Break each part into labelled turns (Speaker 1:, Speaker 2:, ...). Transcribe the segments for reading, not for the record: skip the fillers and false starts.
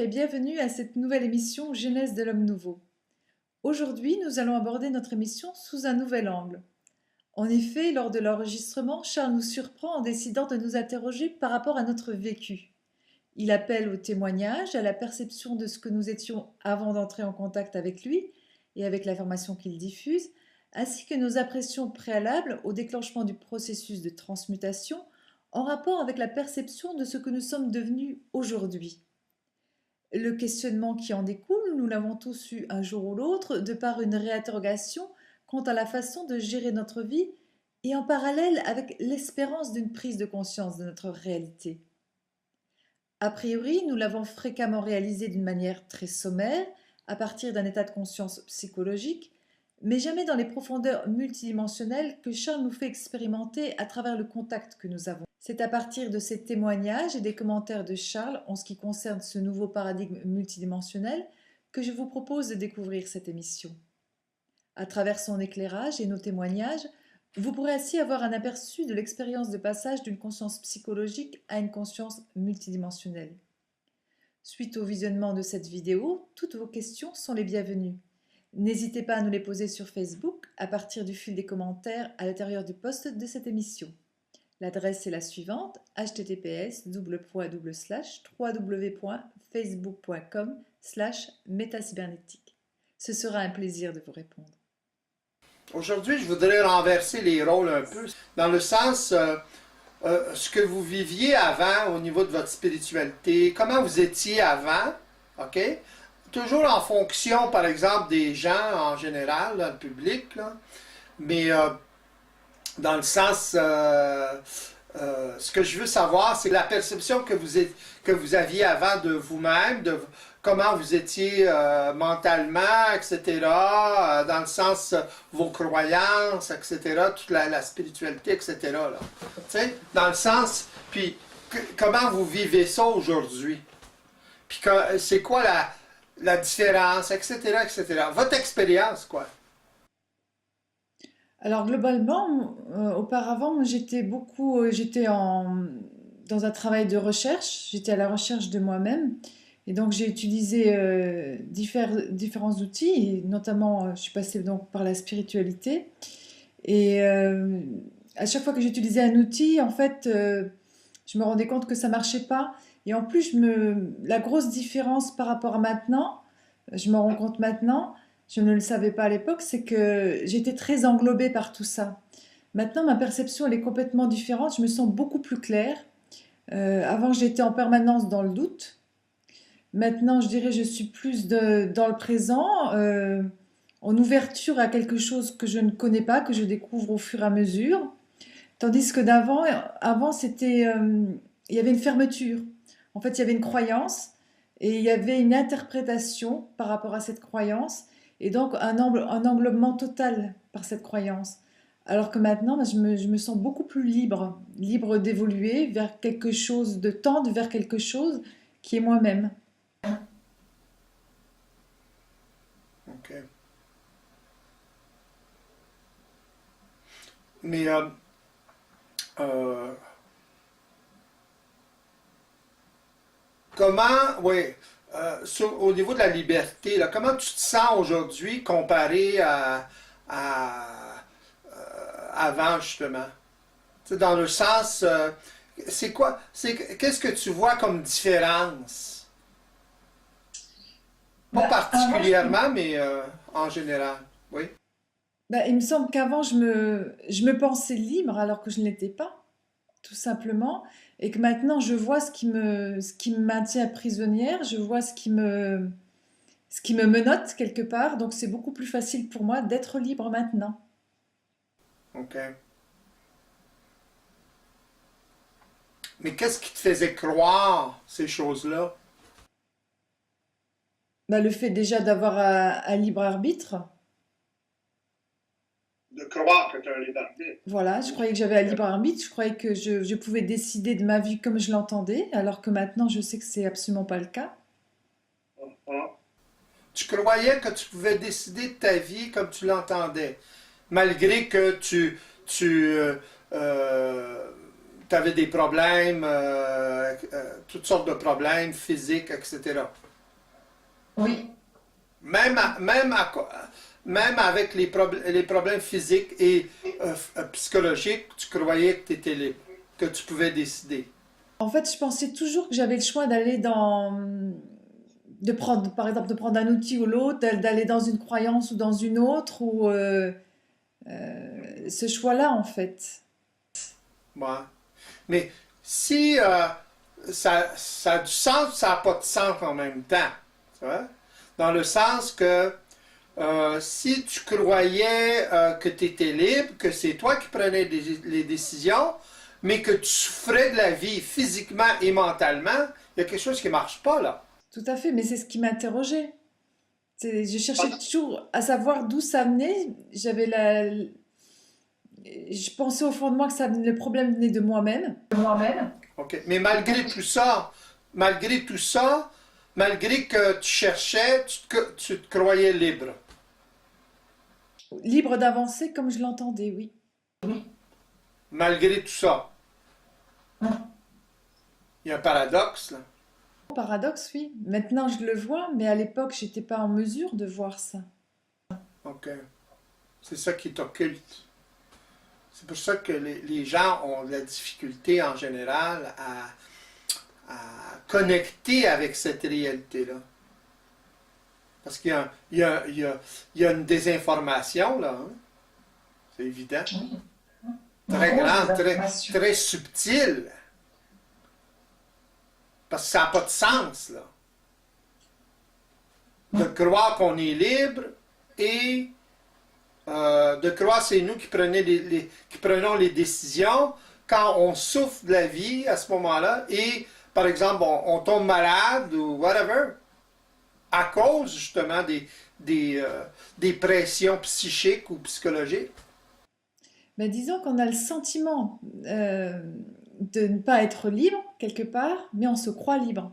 Speaker 1: et bienvenue à cette nouvelle émission Genèse de l'homme nouveau. Aujourd'hui, nous allons aborder notre émission sous un nouvel angle. En effet, lors de l'enregistrement, Charles nous surprend en décidant de nous interroger par rapport à notre vécu. Il appelle au témoignage, à la perception de ce que nous étions avant d'entrer en contact avec lui et avec l'information qu'il diffuse, ainsi que nos impressions préalables au déclenchement du processus de transmutation en rapport avec la perception de ce que nous sommes devenus aujourd'hui. Le questionnement qui en découle, nous l'avons tous eu un jour ou l'autre, de par une réinterrogation quant à la façon de gérer notre vie et en parallèle avec l'espérance d'une prise de conscience de notre réalité. A priori, nous l'avons fréquemment réalisé d'une manière très sommaire, à partir d'un état de conscience psychologique, mais jamais dans les profondeurs multidimensionnelles que Charles nous fait expérimenter à travers le contact que nous avons. C'est à partir de ces témoignages et des commentaires de Charles en ce qui concerne ce nouveau paradigme multidimensionnel que je vous propose de découvrir cette émission. À travers son éclairage et nos témoignages, vous pourrez ainsi avoir un aperçu de l'expérience de passage d'une conscience psychologique à une conscience multidimensionnelle. Suite au visionnement de cette vidéo, toutes vos questions sont les bienvenues. N'hésitez pas à nous les poser sur Facebook à partir du fil des commentaires à l'intérieur du post de cette émission. L'adresse est la suivante: https://www.facebook.com/métacybernétique. Ce sera un plaisir de vous répondre.
Speaker 2: Aujourd'hui, je voudrais renverser les rôles un peu, dans le sens, ce que vous viviez avant au niveau de votre spiritualité, comment vous étiez avant, ok? Toujours en fonction, par exemple, des gens en général, dans le public, là, mais dans le sens, ce que je veux savoir, c'est la perception que vous aviez avant de vous-même, de comment vous étiez mentalement, etc., dans le sens vos croyances, etc., toute la spiritualité, etc., là. Tu sais, dans le sens, puis comment vous vivez ça aujourd'hui, puis c'est quoi la différence, etc., etc. Votre expérience, quoi.
Speaker 1: Alors globalement, auparavant, dans un travail de recherche, j'étais à la recherche de moi-même. Et donc j'ai utilisé différents outils, et notamment je suis passée donc par la spiritualité. Et à chaque fois que j'utilisais un outil, en fait, je me rendais compte que ça marchait pas. Et en plus, la grosse différence par rapport à maintenant, je me rends compte maintenant, je ne le savais pas à l'époque, c'est que j'étais très englobée par tout ça. Maintenant, ma perception, elle est complètement différente. Je me sens beaucoup plus claire. Avant, j'étais en permanence dans le doute. Maintenant, je dirais, je suis plus dans le présent, en ouverture à quelque chose que je ne connais pas, que je découvre au fur et à mesure. Tandis que avant, il y avait une fermeture. En fait, il y avait une croyance et il y avait une interprétation par rapport à cette croyance et donc un englobement total par cette croyance. Alors que maintenant, ben, je me sens beaucoup plus libre, libre d'évoluer vers quelque chose, de tendre vers quelque chose qui est moi-même.
Speaker 2: OK. Mais euh, comment, oui, au niveau de la liberté, là, comment tu te sens aujourd'hui comparé avant, justement? Tu sais, dans le sens, c'est quoi, qu'est-ce que tu vois comme différence? Pas
Speaker 1: Ben, avant,
Speaker 2: particulièrement, mais en général, oui.
Speaker 1: ben, il me semble qu'avant, je me pensais libre alors que je ne l'étais pas, tout simplement, et que maintenant, je vois ce qui me maintient prisonnière, je vois ce qui me menotte quelque part, donc c'est beaucoup plus facile pour moi d'être libre maintenant.
Speaker 2: OK. Mais qu'est-ce qui te faisait croire ces choses-là?
Speaker 1: Ben, le fait déjà d'avoir un libre arbitre,
Speaker 2: De croire que tu as un libre arbitre.
Speaker 1: voilà, je croyais que j'avais un libre arbitre, je croyais que je pouvais décider de ma vie comme je l'entendais, alors que maintenant, je sais que c'est absolument pas le cas.
Speaker 2: Tu croyais que tu pouvais décider de ta vie comme tu l'entendais, malgré que tu avais des problèmes, toutes sortes de problèmes physiques, etc.
Speaker 3: Oui,
Speaker 2: Même, même avec les problèmes physiques et psychologiques, tu croyais que tu étais libre, que tu pouvais décider.
Speaker 1: En fait, je pensais toujours que j'avais le choix d'aller de prendre, par exemple, de prendre un outil ou l'autre, d'aller dans une croyance ou dans une autre, ou ce choix-là, en fait.
Speaker 2: Ouais. Mais si ça a du sens, ça n'a pas de sens en même temps. Tu vois? Dans le sens que si tu croyais que tu étais libre, que c'est toi qui prenais les décisions, mais que tu souffrais de la vie physiquement et mentalement, il y a quelque chose qui ne marche pas là.
Speaker 1: Tout à fait, mais c'est ce qui m'interrogeait. Je cherchais toujours à savoir d'où ça venait. Je pensais au fond de moi que le problème venait de moi-même.
Speaker 3: moi-même.
Speaker 2: OK. Mais malgré tout ça, malgré que tu cherchais, tu te croyais libre.
Speaker 1: Libre d'avancer comme je l'entendais, oui.
Speaker 2: Malgré tout ça. Il y a un paradoxe là.
Speaker 1: Paradoxe, oui. Maintenant, je le vois, mais à l'époque, j'étais pas en mesure de voir ça.
Speaker 2: OK. C'est ça qui est occulte. C'est pour ça que les gens ont de la difficulté en général à connecter avec cette réalité-là. Parce qu'il y a, il y a- il y a- il y a une désinformation, là. Hein. C'est évident.
Speaker 3: Oui.
Speaker 2: Très
Speaker 3: Une grosse
Speaker 2: grande,
Speaker 3: désinformation.
Speaker 2: très subtile. Parce que ça n'a pas de sens, là. De croire qu'on est libre et de croire que c'est nous qui, qui prenons les décisions quand on souffre de la vie à ce moment-là et, par exemple, on tombe malade ou whatever, à cause justement des pressions psychiques ou psychologiques.
Speaker 1: Ben, disons qu'on a le sentiment de ne pas être libre quelque part, mais on se croit libre.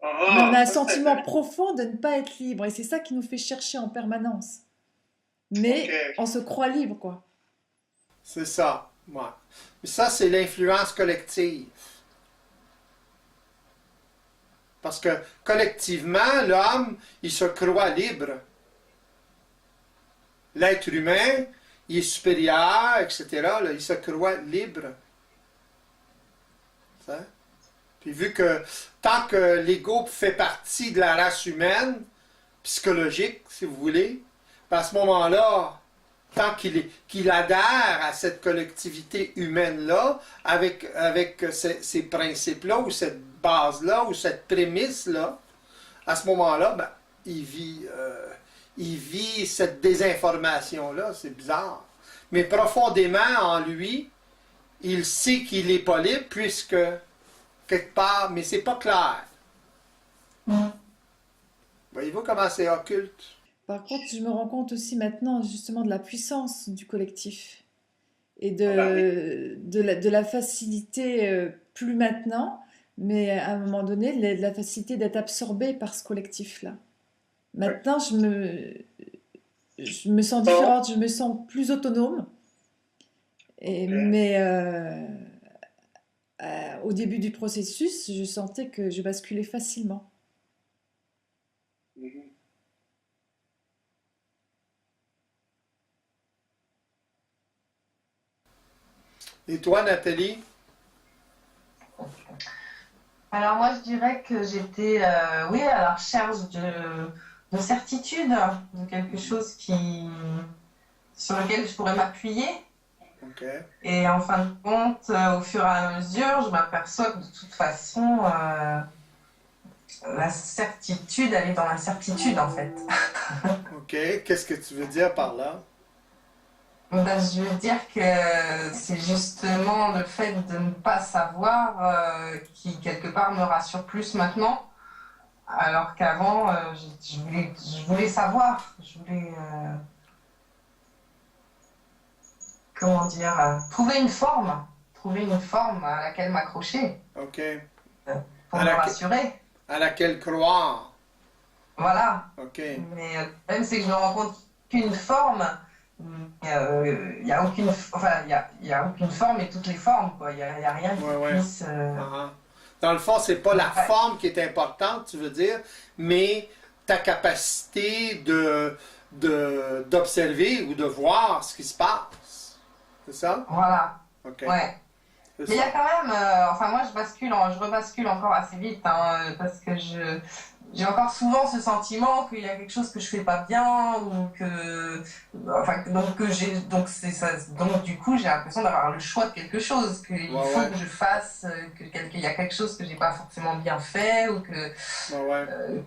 Speaker 1: Mais on a un sentiment profond de ne pas être libre, et c'est ça qui nous fait chercher en permanence.
Speaker 2: OK.
Speaker 1: Mais on se croit libre, quoi.
Speaker 2: C'est ça. Ouais. Mais ça, c'est l'influence collective. Parce que collectivement, l'homme, il se croit libre. L'être humain, il est supérieur, etc. Là, il se croit libre. Ça? Puis vu que tant que l'ego fait partie de la race humaine, psychologique, si vous voulez, ben à ce moment-là, tant qu'il adhère à cette collectivité humaine-là, avec ces principes-là, ou cette base-là, ou cette prémisse-là, à ce moment-là, ben, il vit cette désinformation-là. C'est bizarre. Mais profondément en lui, il sait qu'il n'est pas libre, puisque, quelque part, mais c'est pas clair.
Speaker 3: Mm.
Speaker 2: Voyez-vous comment c'est occulte?
Speaker 1: Par contre, je me rends compte aussi maintenant justement de la puissance du collectif et
Speaker 2: Ah ben oui.
Speaker 1: de la facilité, plus maintenant, mais à un moment donné, de la facilité d'être absorbé par ce collectif-là.
Speaker 2: Ouais.
Speaker 1: Maintenant, je me sens différente, je me sens plus autonome,
Speaker 2: OK.
Speaker 1: mais au début du processus, je sentais que je basculais facilement.
Speaker 2: Mhm. Et toi, Nathalie?
Speaker 3: Alors moi, je dirais que j'étais, oui, à la recherche de certitude, de quelque chose sur lequel je pourrais m'appuyer.
Speaker 2: OK.
Speaker 3: Et en fin de compte, au fur et à mesure, je m'aperçois que de toute façon, la certitude, elle est dans l'incertitude, en fait.
Speaker 2: OK. Qu'est-ce que tu veux dire par là?
Speaker 3: Ben, je veux dire que c'est justement le fait de ne pas savoir qui, quelque part, me rassure plus maintenant. Alors qu'avant, je voulais savoir. Je voulais, comment dire, trouver une forme à laquelle m'accrocher
Speaker 2: OK.
Speaker 3: pour
Speaker 2: À,
Speaker 3: me
Speaker 2: laque-
Speaker 3: rassurer.
Speaker 2: à laquelle croire?
Speaker 3: Voilà.
Speaker 2: OK.
Speaker 3: Mais même c'est que je me rends compte qu'une forme, il y a aucune, enfin, il y a aucune forme et toutes les formes, quoi. Il y a rien qui
Speaker 2: Ouais, ouais.
Speaker 3: puisse.
Speaker 2: Ah. Dans le fond, c'est pas la
Speaker 3: Ouais.
Speaker 2: forme qui est importante, tu veux dire, mais ta capacité d'observer ou de voir ce qui se passe. C'est ça?
Speaker 3: Voilà.
Speaker 2: OK.
Speaker 3: Ouais.
Speaker 2: C'est
Speaker 3: Mais il y
Speaker 2: ça.
Speaker 3: a quand même, enfin moi je rebascule encore assez vite hein, parce que j'ai encore souvent ce sentiment qu'il y a quelque chose que je fais pas bien ou que, enfin donc que j'ai, donc c'est ça, donc du coup j'ai l'impression d'avoir le choix de quelque chose, qu'il
Speaker 2: Ouais,
Speaker 3: faut
Speaker 2: ouais.
Speaker 3: que je fasse, qu'il y a quelque chose que j'ai pas forcément bien fait ou que,
Speaker 2: Ouais, ouais.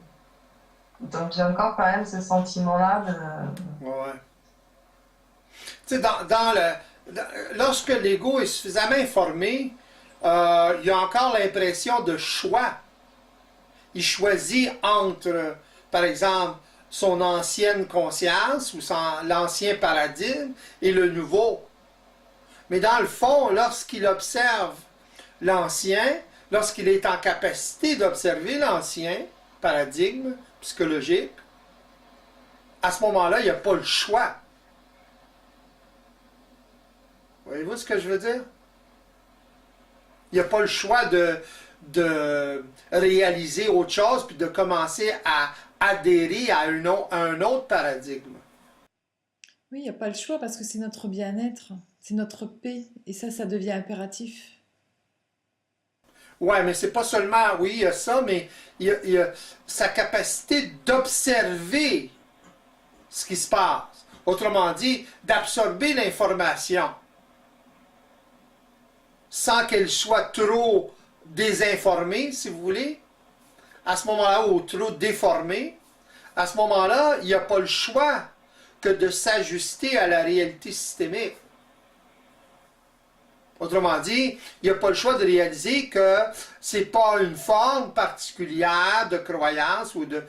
Speaker 3: donc j'ai encore quand même ce sentiment-là de,
Speaker 2: Ouais, ouais. Tu sais, lorsque l'ego est suffisamment informé, il y a encore l'impression de choix. Il choisit entre, par exemple, son ancienne conscience ou l'ancien paradigme et le nouveau. Mais dans le fond, lorsqu'il observe l'ancien, lorsqu'il est en capacité d'observer l'ancien paradigme psychologique, à ce moment-là, il n'y a pas le choix. Voyez-vous ce que je veux dire? Il n'y a pas le choix de réaliser autre chose puis de commencer à adhérer à un autre paradigme.
Speaker 1: Oui, il n'y a pas le choix parce que c'est notre bien-être, c'est notre paix, et ça devient impératif.
Speaker 2: Ouais, mais c'est pas seulement, oui, il y a ça, mais il y a sa capacité d'observer ce qui se passe. Autrement dit, d'absorber l'information sans qu'elle soit trop désinformée, si vous voulez, à ce moment-là, ou trop déformée. À ce moment-là, il n'y a pas le choix que de s'ajuster à la réalité systémique. Autrement dit, il n'y a pas le choix de réaliser que c'est pas une forme particulière de croyance ou de...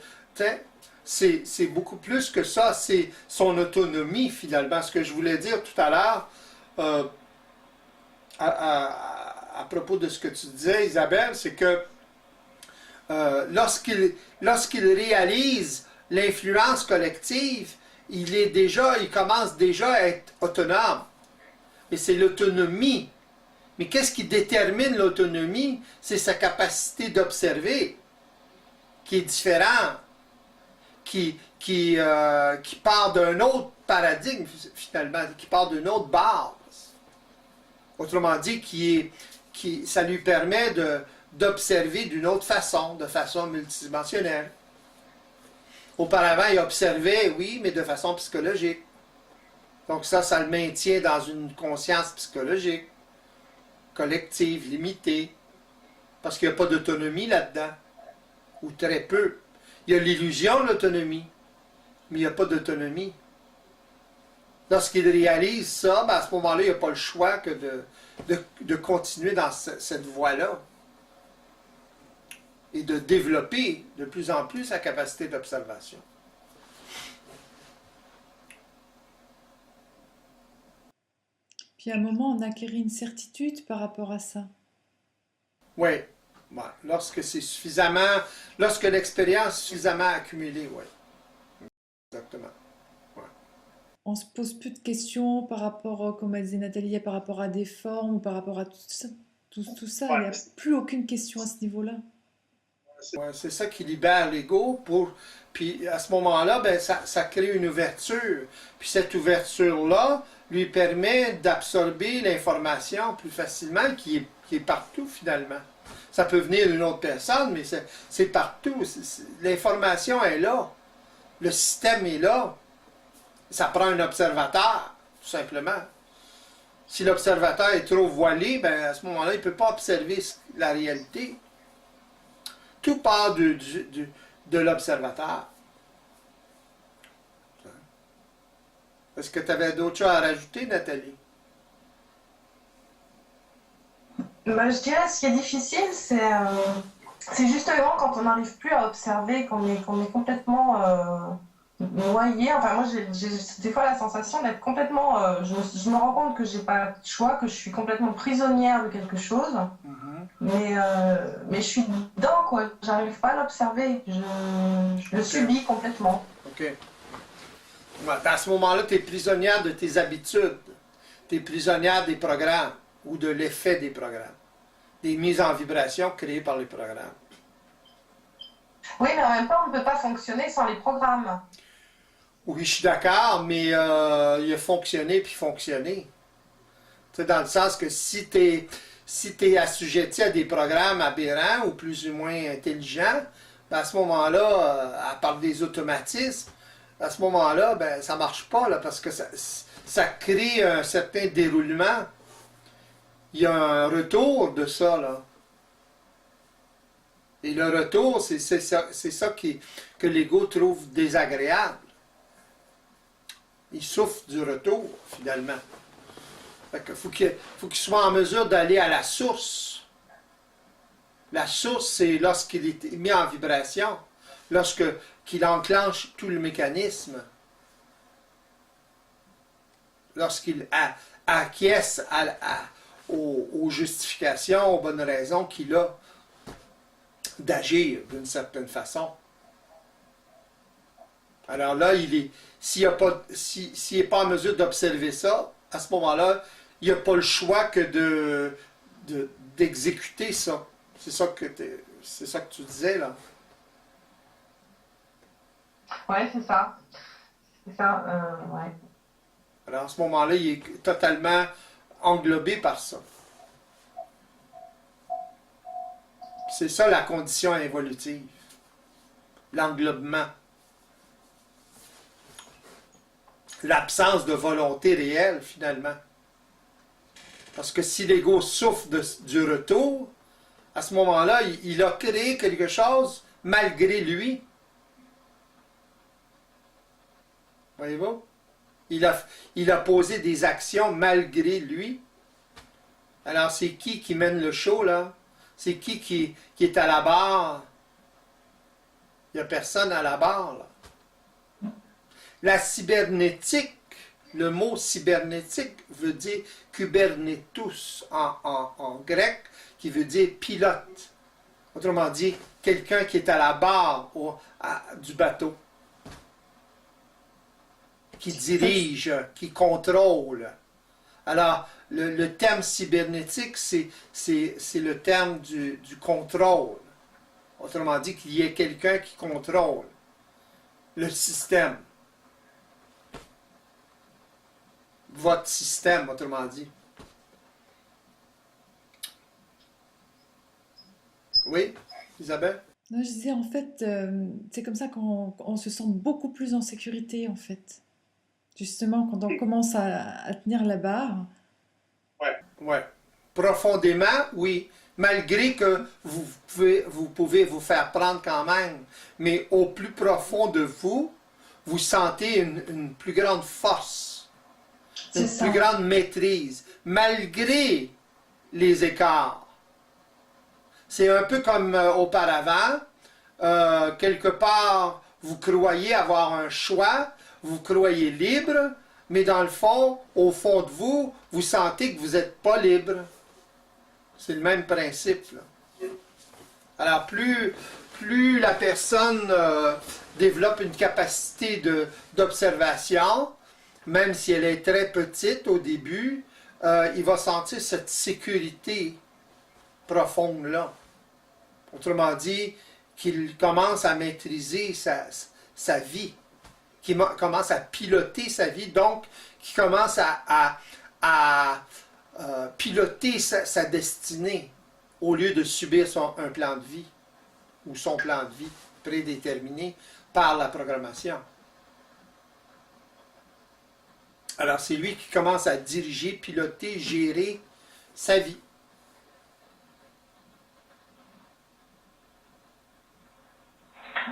Speaker 2: C'est beaucoup plus que ça, c'est son autonomie finalement. Ce que je voulais dire tout à l'heure à propos de ce que tu disais, Isabelle, c'est que lorsqu'il réalise l'influence collective, il commence déjà à être autonome. Et c'est l'autonomie. Mais qu'est-ce qui détermine l'autonomie? C'est sa capacité d'observer, qui est différente, qui part d'un autre paradigme, finalement, qui part d'une autre base. Autrement dit, ça lui permet d'observer d'une autre façon, de façon multidimensionnelle. Auparavant, il observait, oui, mais de façon psychologique. Donc ça le maintient dans une conscience psychologique, collective, limitée, parce qu'il n'y a pas d'autonomie là-dedans, ou très peu. Il y a l'illusion de l'autonomie, mais il n'y a pas d'autonomie. Lorsqu'il réalise ça, ben à ce moment-là, il n'y a pas le choix que de continuer dans cette voie-là et de développer de plus en plus sa capacité d'observation.
Speaker 1: Puis à un moment, on acquérit une certitude par rapport à ça.
Speaker 2: Oui, ouais. Lorsque l'expérience est suffisamment accumulée, oui. Exactement. Ouais.
Speaker 1: On se pose plus de questions par rapport, comme elle disait Nathalie, par rapport à des formes ou par rapport à tout ça. Tout ça, il n'y a plus aucune question à ce niveau-là.
Speaker 2: Ouais, c'est ça qui libère l'ego puis à ce moment-là, ben, ça crée une ouverture. Puis cette ouverture-là lui permet d'absorber l'information plus facilement qui est partout finalement. Ça peut venir d'une autre personne, mais c'est partout. L'information est là. Le système est là. Ça prend un observateur, tout simplement. Si l'observateur est trop voilé, ben, à ce moment-là, il ne peut pas observer la réalité. Tout part de l'observateur. Est-ce que tu avais d'autres choses à rajouter, Nathalie?
Speaker 3: bah, je dirais ce qui est difficile, c'est justement quand on n'arrive plus à observer, qu'on est complètement noyé. Enfin, moi, j'ai des fois la sensation d'être complètement. Je me rends compte que j'ai pas de choix, que je suis complètement prisonnière de quelque chose, mais je suis dedans, quoi. J'arrive pas à l'observer. Je le subis complètement.
Speaker 2: OK. À ce moment-là, tu es prisonnière de tes habitudes. Tu es prisonnière des programmes ou de l'effet des programmes. Des mises en vibration créées par les programmes.
Speaker 3: Oui, mais en même temps, on ne peut pas fonctionner sans les programmes.
Speaker 2: Oui, je suis d'accord, mais il a fonctionné puis fonctionné. Tu sais, dans le sens que si t'es assujetti à des programmes aberrants ou plus ou moins intelligents, ben à ce moment-là, à part des automatismes, à ce moment-là, ben ça marche pas là, parce que ça crée un certain déroulement. Il y a un retour de ça, là. Et le retour, c'est ça que l'ego trouve désagréable. Il souffre du retour, finalement. Fait que faut qu'il soit en mesure d'aller à la source. La source, c'est lorsqu'il est mis en vibration, qu'il enclenche tout le mécanisme, lorsqu'il acquiesce aux justifications, aux bonnes raisons qu'il a d'agir d'une certaine façon. Alors là, s'il n'est pas en mesure d'observer ça, à ce moment-là, il n'y a pas le choix que d'exécuter ça. C'est ça que tu disais, là.
Speaker 3: Oui, c'est ça. C'est ça, ouais.
Speaker 2: Alors, à ce moment-là, il est totalement englobé par ça. C'est ça la condition évolutive. L'englobement. L'absence de volonté réelle, finalement. Parce que si l'ego souffre du retour, à ce moment-là, il a créé quelque chose malgré lui. Voyez-vous? Il a posé des actions malgré lui. Alors, c'est qui mène le show, là? C'est qui est à la barre? Il n'y a personne à la barre, là. La cybernétique, le mot cybernétique veut dire kubernetus en grec, qui veut dire pilote. Autrement dit, quelqu'un qui est à la barre du bateau, qui dirige, qui contrôle. Alors, le terme cybernétique, c'est le terme du contrôle. Autrement dit, qu'il y ait quelqu'un qui contrôle le système. Votre système, autrement dit. Oui, Isabelle?
Speaker 1: Non, je disais, en fait, c'est comme ça qu'on se sent beaucoup plus en sécurité, en fait. Justement, quand on commence à tenir la barre.
Speaker 2: Ouais. Profondément, oui. Malgré que vous pouvez vous faire prendre quand même. Mais au plus profond de vous, vous sentez une plus grande force, une plus grande maîtrise, malgré les écarts. C'est un peu comme auparavant. Quelque part, vous croyez avoir un choix, vous croyez libre, mais dans le fond, au fond de vous, vous sentez que vous n'êtes pas libre. C'est le même principe, là. Alors, plus la personne développe une capacité d'observation, même si elle est très petite au début, il va sentir cette sécurité profonde-là. Autrement dit, qu'il commence à maîtriser sa vie, qui commence à piloter sa vie, donc qui commence à piloter sa destinée au lieu de subir un plan de vie ou son plan de vie prédéterminé par la programmation. Alors c'est lui qui commence à diriger, piloter, gérer sa vie.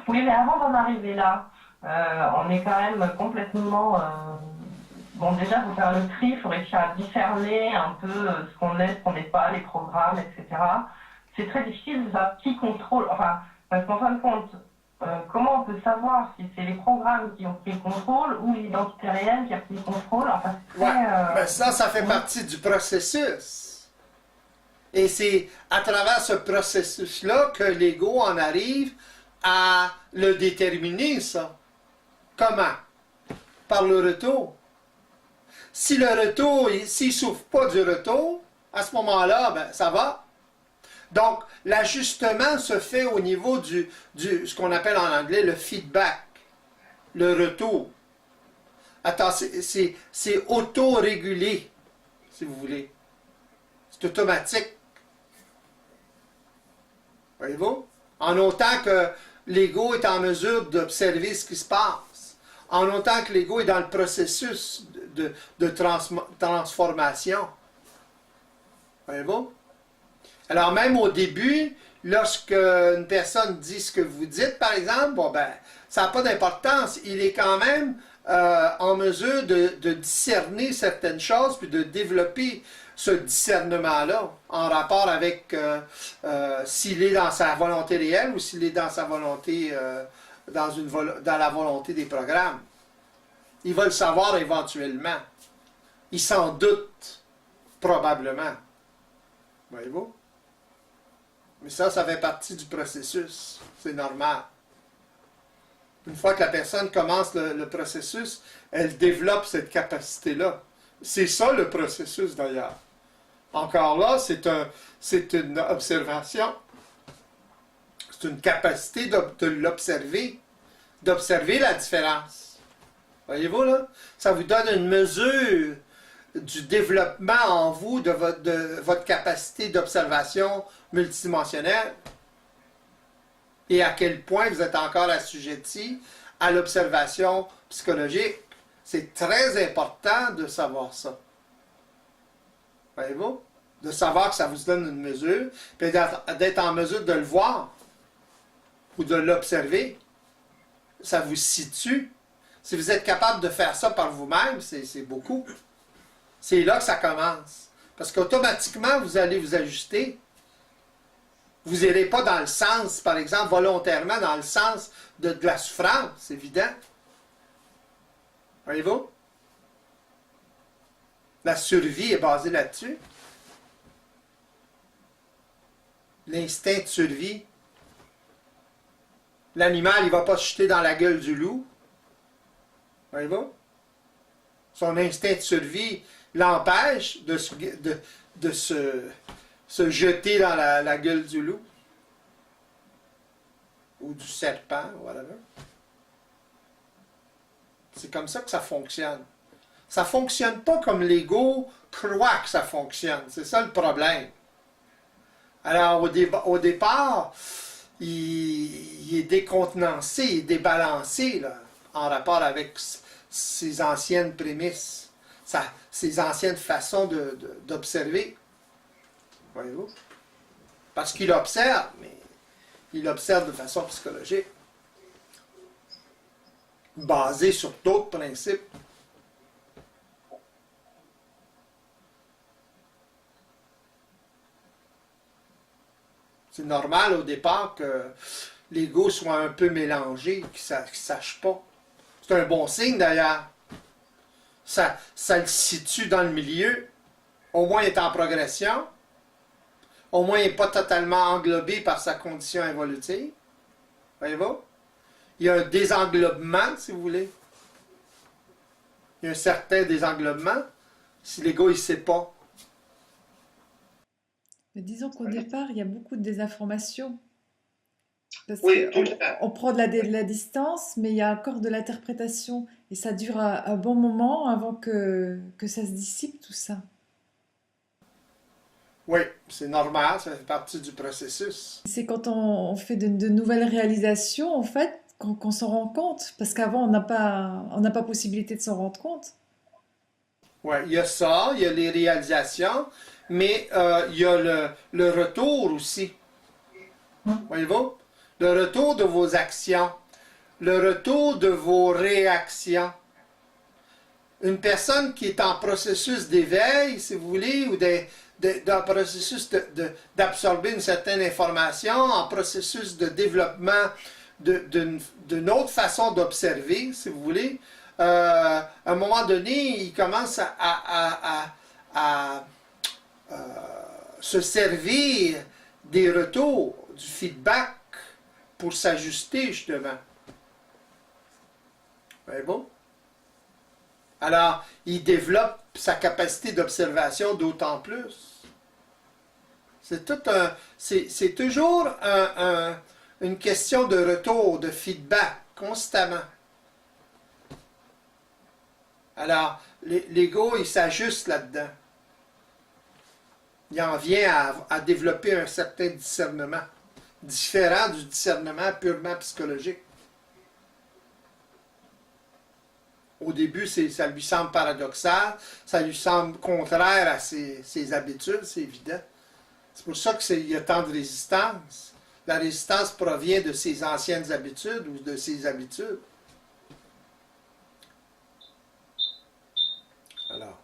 Speaker 3: Oui, mais avant d'en arriver là, on est quand même complètement... Bon, déjà, il faut faire le tri, il faut réussir à discerner un peu ce qu'on est, ce qu'on n'est pas, les programmes, etc. C'est très difficile de savoir qui contrôle, enfin, parce qu'en fin de compte, comment on peut savoir si c'est les programmes qui ont pris le contrôle ou l'identité réelle qui a pris le contrôle? Enfin, c'est très,
Speaker 2: ben ça fait partie du processus. Et c'est à travers ce processus-là que l'ego en arrive à le déterminer, ça. Comment? Par le retour. Si le retour, s'il ne souffre pas du retour, à ce moment-là, ben, ça va. Donc, l'ajustement se fait au niveau ce qu'on appelle en anglais le feedback, le retour. Attends, c'est auto-régulé, si vous voulez. C'est automatique. Voyez-vous? En autant que l'ego est en mesure d'observer ce qui se passe. En autant que l'ego est dans le processus de transformation. Voyez-vous? Alors même au début, lorsque une personne dit ce que vous dites, par exemple, bon ben, ça n'a pas d'importance. Il est quand même en mesure de discerner certaines choses, puis de développer ce discernement-là, en rapport avec s'il est dans sa volonté réelle ou s'il est dans sa volonté, dans la volonté des programmes. Il va le savoir éventuellement. Il s'en doute, probablement. Voyez-vous? Mais ça fait partie du processus. C'est normal. Une fois que la personne commence le processus, elle développe cette capacité-là. C'est ça le processus d'ailleurs. Encore là, c'est une observation. C'est une capacité de l'observer, d'observer la différence. Voyez-vous là? Ça vous donne une mesure du développement en vous de votre capacité d'observation multidimensionnelle et à quel point vous êtes encore assujetti à l'observation psychologique. C'est très important de savoir ça. Voyez-vous? De savoir que ça vous donne une mesure, puis d'être en mesure de le voir ou de l'observer. Ça vous situe. Si vous êtes capable de faire ça par vous-même, c'est beaucoup. C'est là que ça commence. Parce qu'automatiquement, vous allez vous ajuster. Vous n'irez pas dans le sens, par exemple, volontairement, dans le sens de la souffrance, c'est évident. Voyez-vous? La survie est basée là-dessus. L'instinct de survie. L'animal, il ne va pas se jeter dans la gueule du loup. Voyez-vous? Son instinct de survie l'empêche de se jeter dans la gueule du loup. Ou du serpent, whatever. C'est comme ça que ça fonctionne. Ça ne fonctionne pas comme l'ego croit que ça fonctionne. C'est ça le problème. Alors, au départ, il est décontenancé, il est débalancé là, en rapport avec ses anciennes prémices, ses anciennes façons d'observer. Voyez-vous? Parce qu'il observe, mais il observe de façon psychologique, basée sur d'autres principes. C'est normal au départ que l'ego soit un peu mélangé, qu'il ne sache pas. C'est un bon signe d'ailleurs. Ça le situe dans le milieu. Au moins, il est en progression. Au moins, il n'est pas totalement englobé par sa condition évolutive. Voyez-vous? Il y a un désenglobement, si vous voulez. Il y a un certain désenglobement si l'ego, il ne sait pas.
Speaker 1: Mais disons qu'au départ, il y a beaucoup de désinformation. Parce
Speaker 2: Oui, tout
Speaker 1: qu'on
Speaker 2: à fait.
Speaker 1: on prend de la distance, mais il y a encore de l'interprétation. Et ça dure un bon moment avant que ça se dissipe, tout ça.
Speaker 2: Oui, c'est normal, ça fait partie du processus.
Speaker 1: C'est quand on fait de nouvelles réalisations, en fait, qu'on s'en rend compte. Parce qu'avant, on n'a pas possibilité de s'en rendre compte.
Speaker 2: Oui, il y a ça, il y a les réalisations, mais il y a le retour aussi. Voyez-vous? Le retour de vos actions, le retour de vos réactions. Une personne qui est en processus d'éveil, si vous voulez, ou dans le processus d'absorber une certaine information, en processus de développement d'une autre façon d'observer, si vous voulez, à un moment donné, il commence à se servir des retours, du feedback pour s'ajuster justement. Voyez-vous? Alors, il développe sa capacité d'observation d'autant plus. C'est toujours une question de retour, de feedback, constamment. Alors, l'ego, il s'ajuste là-dedans. Il en vient à développer un certain discernement, différent du discernement purement psychologique. Au début, ça lui semble paradoxal, ça lui semble contraire à ses habitudes, c'est évident. C'est pour ça qu'il y a tant de résistance. La résistance provient de ses anciennes habitudes ou de ses habitudes. Alors.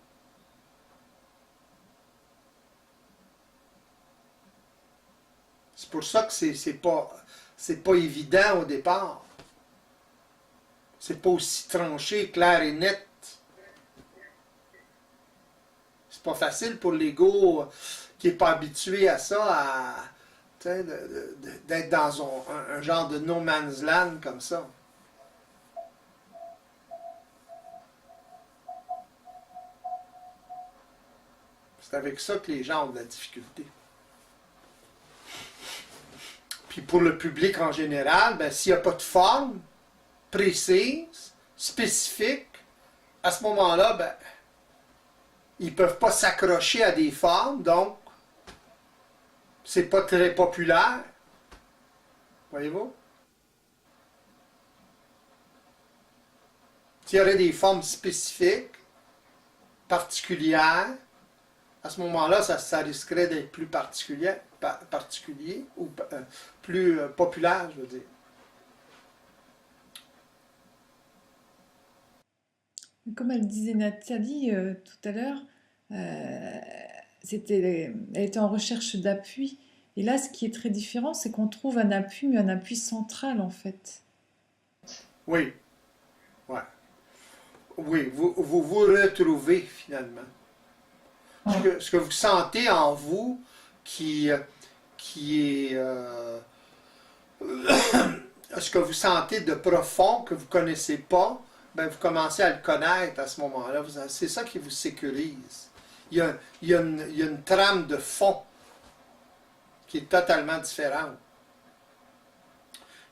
Speaker 2: C'est pour ça que c'est pas évident au départ. C'est pas aussi tranché, clair et net. C'est pas facile pour l'ego qui n'est pas habitué à ça, d'être dans un genre de no man's land comme ça. C'est avec ça que les gens ont de la difficulté. Puis pour le public en général, ben, s'il n'y a pas de forme précise, spécifique, à ce moment-là, ben, ils ne peuvent pas s'accrocher à des formes, donc c'est pas très populaire. Voyez-vous? S'il y aurait des formes spécifiques, particulières, à ce moment-là, ça risquerait d'être plus particulier ou plus populaire, je veux dire.
Speaker 1: Comme elle disait Nathalie tout à l'heure, elle était en recherche d'appui. Et là, ce qui est très différent, c'est qu'on trouve un appui, mais un appui central en fait.
Speaker 2: Oui, ouais. Oui, vous retrouvez finalement. Ce que vous sentez en vous qui est ce que vous sentez de profond que vous ne connaissez pas, ben vous commencez à le connaître à ce moment-là. C'est ça qui vous sécurise. Il y a une trame de fond qui est totalement différente.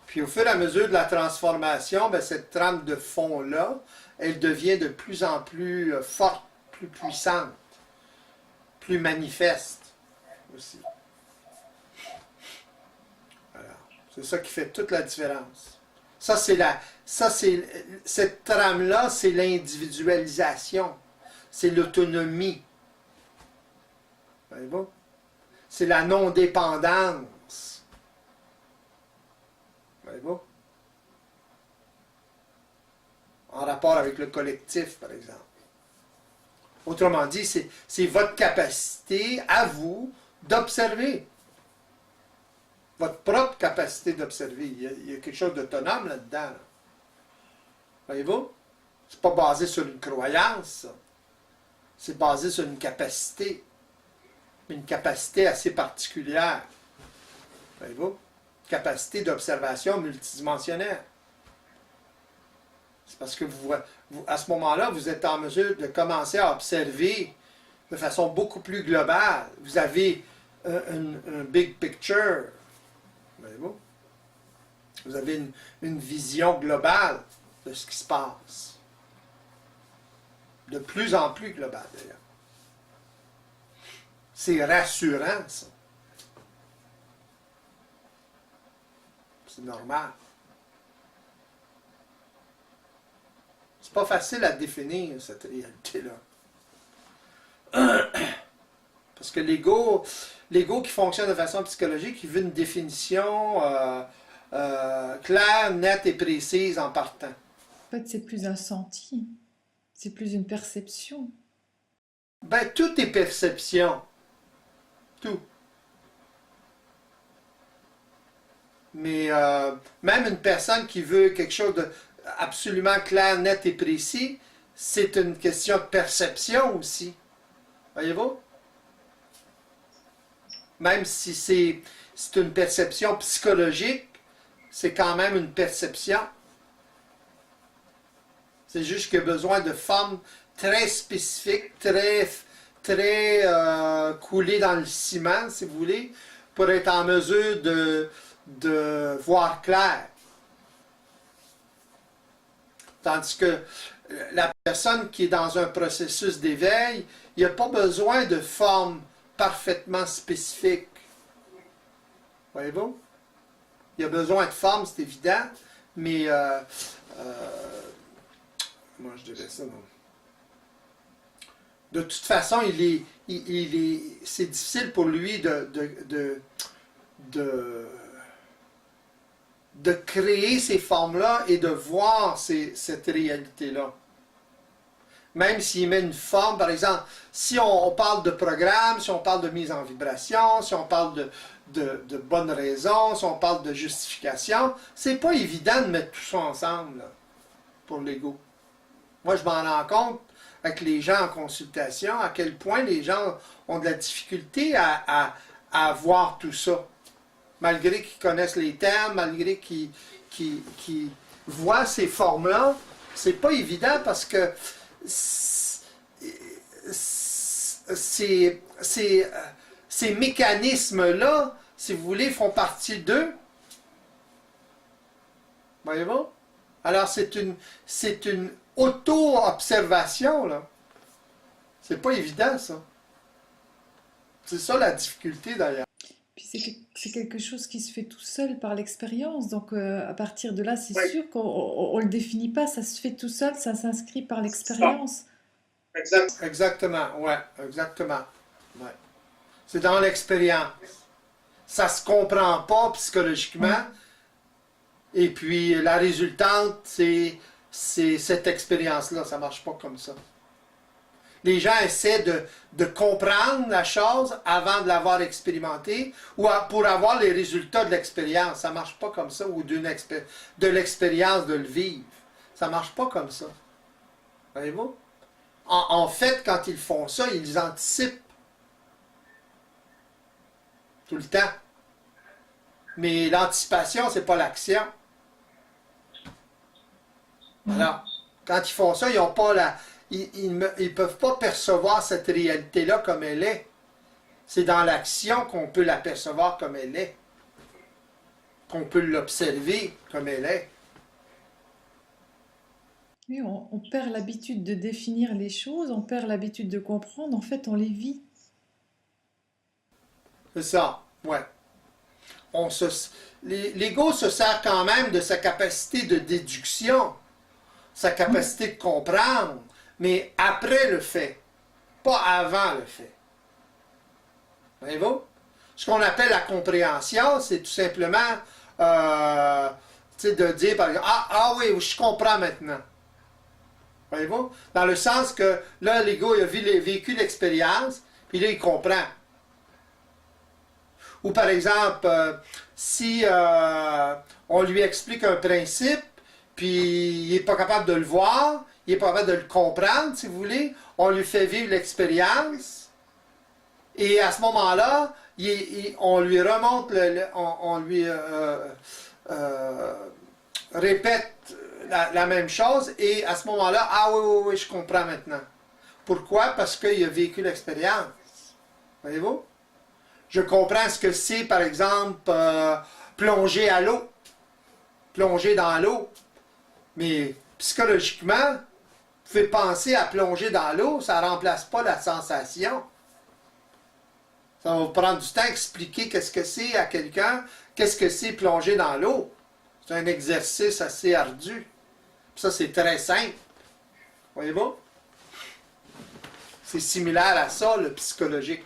Speaker 2: Puis au fur et à mesure de la transformation, ben, cette trame de fond-là, elle devient de plus en plus forte, plus puissante, plus manifeste aussi. Alors, c'est ça qui fait toute la différence. Cette trame-là, c'est l'individualisation, c'est l'autonomie. Voyez-vous? C'est la non-dépendance. Voyez-vous? En rapport avec le collectif, par exemple. Autrement dit, c'est votre capacité à vous d'observer. Votre propre capacité d'observer. Il y a quelque chose d'autonome là-dedans. Là. Voyez-vous? C'est pas basé sur une croyance, ça. C'est basé sur une capacité. Une capacité assez particulière. Voyez-vous? Capacité d'observation multidimensionnelle. C'est parce que à ce moment-là, vous êtes en mesure de commencer à observer de façon beaucoup plus globale. Vous avez un big picture. Voyez-vous? Vous avez une vision globale de ce qui se passe. De plus en plus globale, d'ailleurs. C'est rassurant, ça. C'est normal. C'est pas facile à définir, cette réalité-là. Parce que l'ego qui fonctionne de façon psychologique, il veut une définition claire, nette et précise en partant.
Speaker 1: En fait, c'est plus un senti, c'est plus une perception.
Speaker 2: Ben, tout est perception. Tout. Mais même une personne qui veut quelque chose de absolument clair, net et précis, c'est une question de perception aussi. Voyez-vous? Même si c'est une perception psychologique, c'est quand même une perception. C'est juste qu'il y a besoin de formes très spécifiques, très coulé dans le ciment, si vous voulez, pour être en mesure de voir clair. Tandis que la personne qui est dans un processus d'éveil, il n'y a pas besoin de forme parfaitement spécifique. Voyez-vous? Il y a besoin de forme, c'est évident, mais moi je dirais ça, non. De toute façon, c'est difficile pour lui de créer ces formes-là et de voir cette réalité-là. Même s'il met une forme, par exemple, si on parle de programme, si on parle de mise en vibration, si on parle de bonnes raisons, si on parle de justification, c'est pas évident de mettre tout ça ensemble là, pour l'ego. Moi, je m'en rends compte avec les gens en consultation, à quel point les gens ont de la difficulté à voir tout ça. Malgré qu'ils connaissent les termes, malgré qu'ils voient ces formes-là, c'est pas évident parce que ces mécanismes-là, si vous voulez, font partie d'eux. Voyez-vous? Alors, c'est une auto-observation, là. C'est pas évident, ça. C'est ça la difficulté, d'ailleurs.
Speaker 1: Puis c'est quelque chose qui se fait tout seul par l'expérience. Donc à partir de là, c'est
Speaker 2: Oui,
Speaker 1: sûr qu'on ne le définit pas, ça se fait tout seul, ça s'inscrit par
Speaker 2: c'est ça.
Speaker 1: l'expérience.
Speaker 2: Exactement, ouais, exactement. Ouais. C'est dans l'expérience. Ça se comprend pas psychologiquement, et puis la résultante, c'est cette expérience-là. Ça marche pas comme ça. Les gens essaient de comprendre la chose avant de l'avoir expérimentée ou pour avoir les résultats de l'expérience. Ça ne marche pas comme ça, ou de l'expérience de le vivre. Ça ne marche pas comme ça. Voyez-vous? En fait, quand ils font ça, ils anticipent tout le temps. Mais l'anticipation, c'est pas l'action. Alors, quand ils font ça, ils n'ont pas ils peuvent pas percevoir cette réalité-là comme elle est. C'est dans l'action qu'on peut l'apercevoir comme elle est, qu'on peut l'observer comme elle est.
Speaker 1: Oui, on perd l'habitude de définir les choses, on perd l'habitude de comprendre, en fait, on les vit.
Speaker 2: C'est ça, ouais. L'ego se sert quand même de sa capacité de déduction, sa capacité de comprendre, mais après le fait, pas avant le fait. Voyez-vous? Ce qu'on appelle la compréhension, c'est tout simplement de dire, par exemple, ah oui, je comprends maintenant. Voyez-vous? Dans le sens que là, l'ego il a vécu l'expérience, puis là, il comprend. Ou par exemple, si on lui explique un principe, puis il n'est pas capable de le voir, il n'est pas capable de le comprendre, si vous voulez, on lui fait vivre l'expérience, et à ce moment-là, on lui remonte, on lui répète la même chose, et à ce moment-là, ah oui, je comprends maintenant. Pourquoi? Parce qu'il a vécu l'expérience. Voyez-vous? Je comprends ce que c'est, par exemple, plonger à l'eau, plonger dans l'eau. Mais psychologiquement, vous pouvez penser à plonger dans l'eau, ça ne remplace pas la sensation. Ça va vous prendre du temps à expliquer qu'est-ce que c'est à quelqu'un, qu'est-ce que c'est plonger dans l'eau. C'est un exercice assez ardu. Ça, c'est très simple. Voyez-vous? C'est similaire à ça, le psychologique.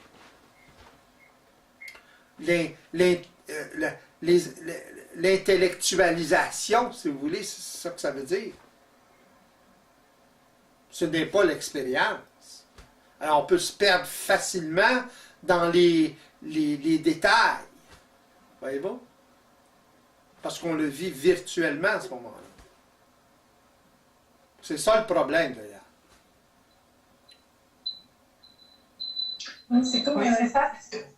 Speaker 2: L'intellectualisation, si vous voulez, c'est ça que ça veut dire. Ce n'est pas l'expérience. Alors, on peut se perdre facilement dans les détails. Voyez-vous? Parce qu'on le vit virtuellement à ce moment-là. C'est ça le problème, d'ailleurs.
Speaker 3: Oui, c'est ça.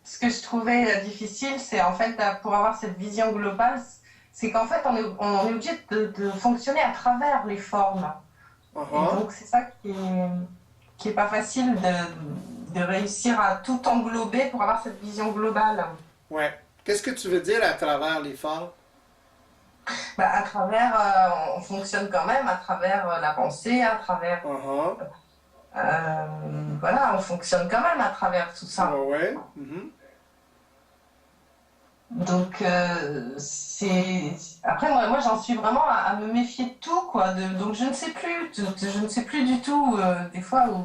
Speaker 3: Ce que je trouvais difficile, c'est en fait, pour avoir cette vision globale, c'est qu'en fait, on est obligé de fonctionner à travers les formes. Et donc, c'est ça qui est pas facile de réussir à tout englober pour avoir cette vision globale.
Speaker 2: Ouais. Qu'est-ce que tu veux dire à travers les formes?
Speaker 3: Bah, à travers, on fonctionne quand même à travers la pensée, à travers,
Speaker 2: Uh-huh.
Speaker 3: voilà, on fonctionne quand même à travers tout ça.
Speaker 2: Ouais. Mhm.
Speaker 3: Donc, après, moi j'en suis vraiment à me méfier de tout, quoi. Donc, je ne sais plus, je ne sais plus du tout, des fois, où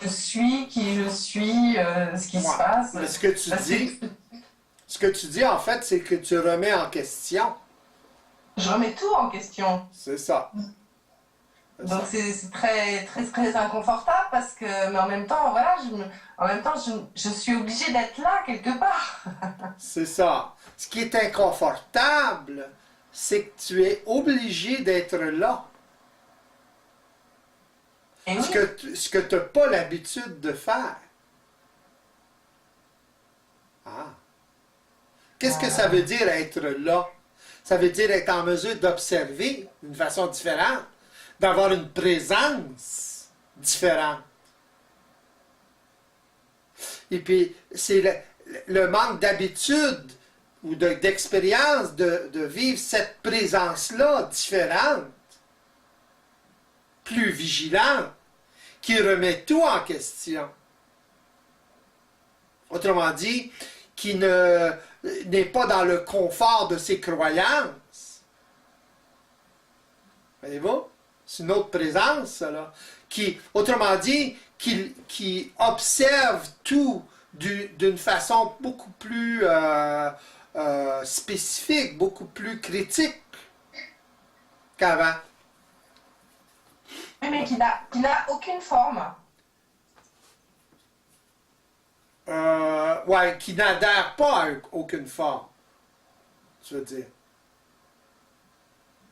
Speaker 3: je suis, qui je suis, ce qui
Speaker 2: Ouais.
Speaker 3: se passe.
Speaker 2: Mais ce que tu
Speaker 3: Parce
Speaker 2: dis,
Speaker 3: que
Speaker 2: en fait, c'est que tu remets en question.
Speaker 3: je remets tout en question.
Speaker 2: C'est ça. C'est
Speaker 3: Donc,
Speaker 2: ça.
Speaker 3: c'est très, très, très inconfortable parce que, mais en même temps, voilà, en même temps, je suis obligée d'être là quelque part.
Speaker 2: C'est ça. Ce qui est inconfortable, c'est que tu es obligé d'être là.
Speaker 3: Et oui,
Speaker 2: Ce que tu n'as pas l'habitude de faire. Ah. Qu'est-ce que ça veut dire être là? Ça veut dire être en mesure d'observer d'une façon différente, d'avoir une présence différente. Et puis, c'est le manque d'habitude ou d'expérience de vivre cette présence-là différente, plus vigilante, qui remet tout en question. Autrement dit, qui n'est pas dans le confort de ses croyances. Voyez-vous? C'est une autre présence, ça, là. Autrement dit, qui observe tout d'une façon beaucoup plus spécifique, beaucoup plus critique qu'avant.
Speaker 3: oui, mais qui n'a aucune forme.
Speaker 2: Ouais, qui n'adhère pas à aucune forme, je veux dire.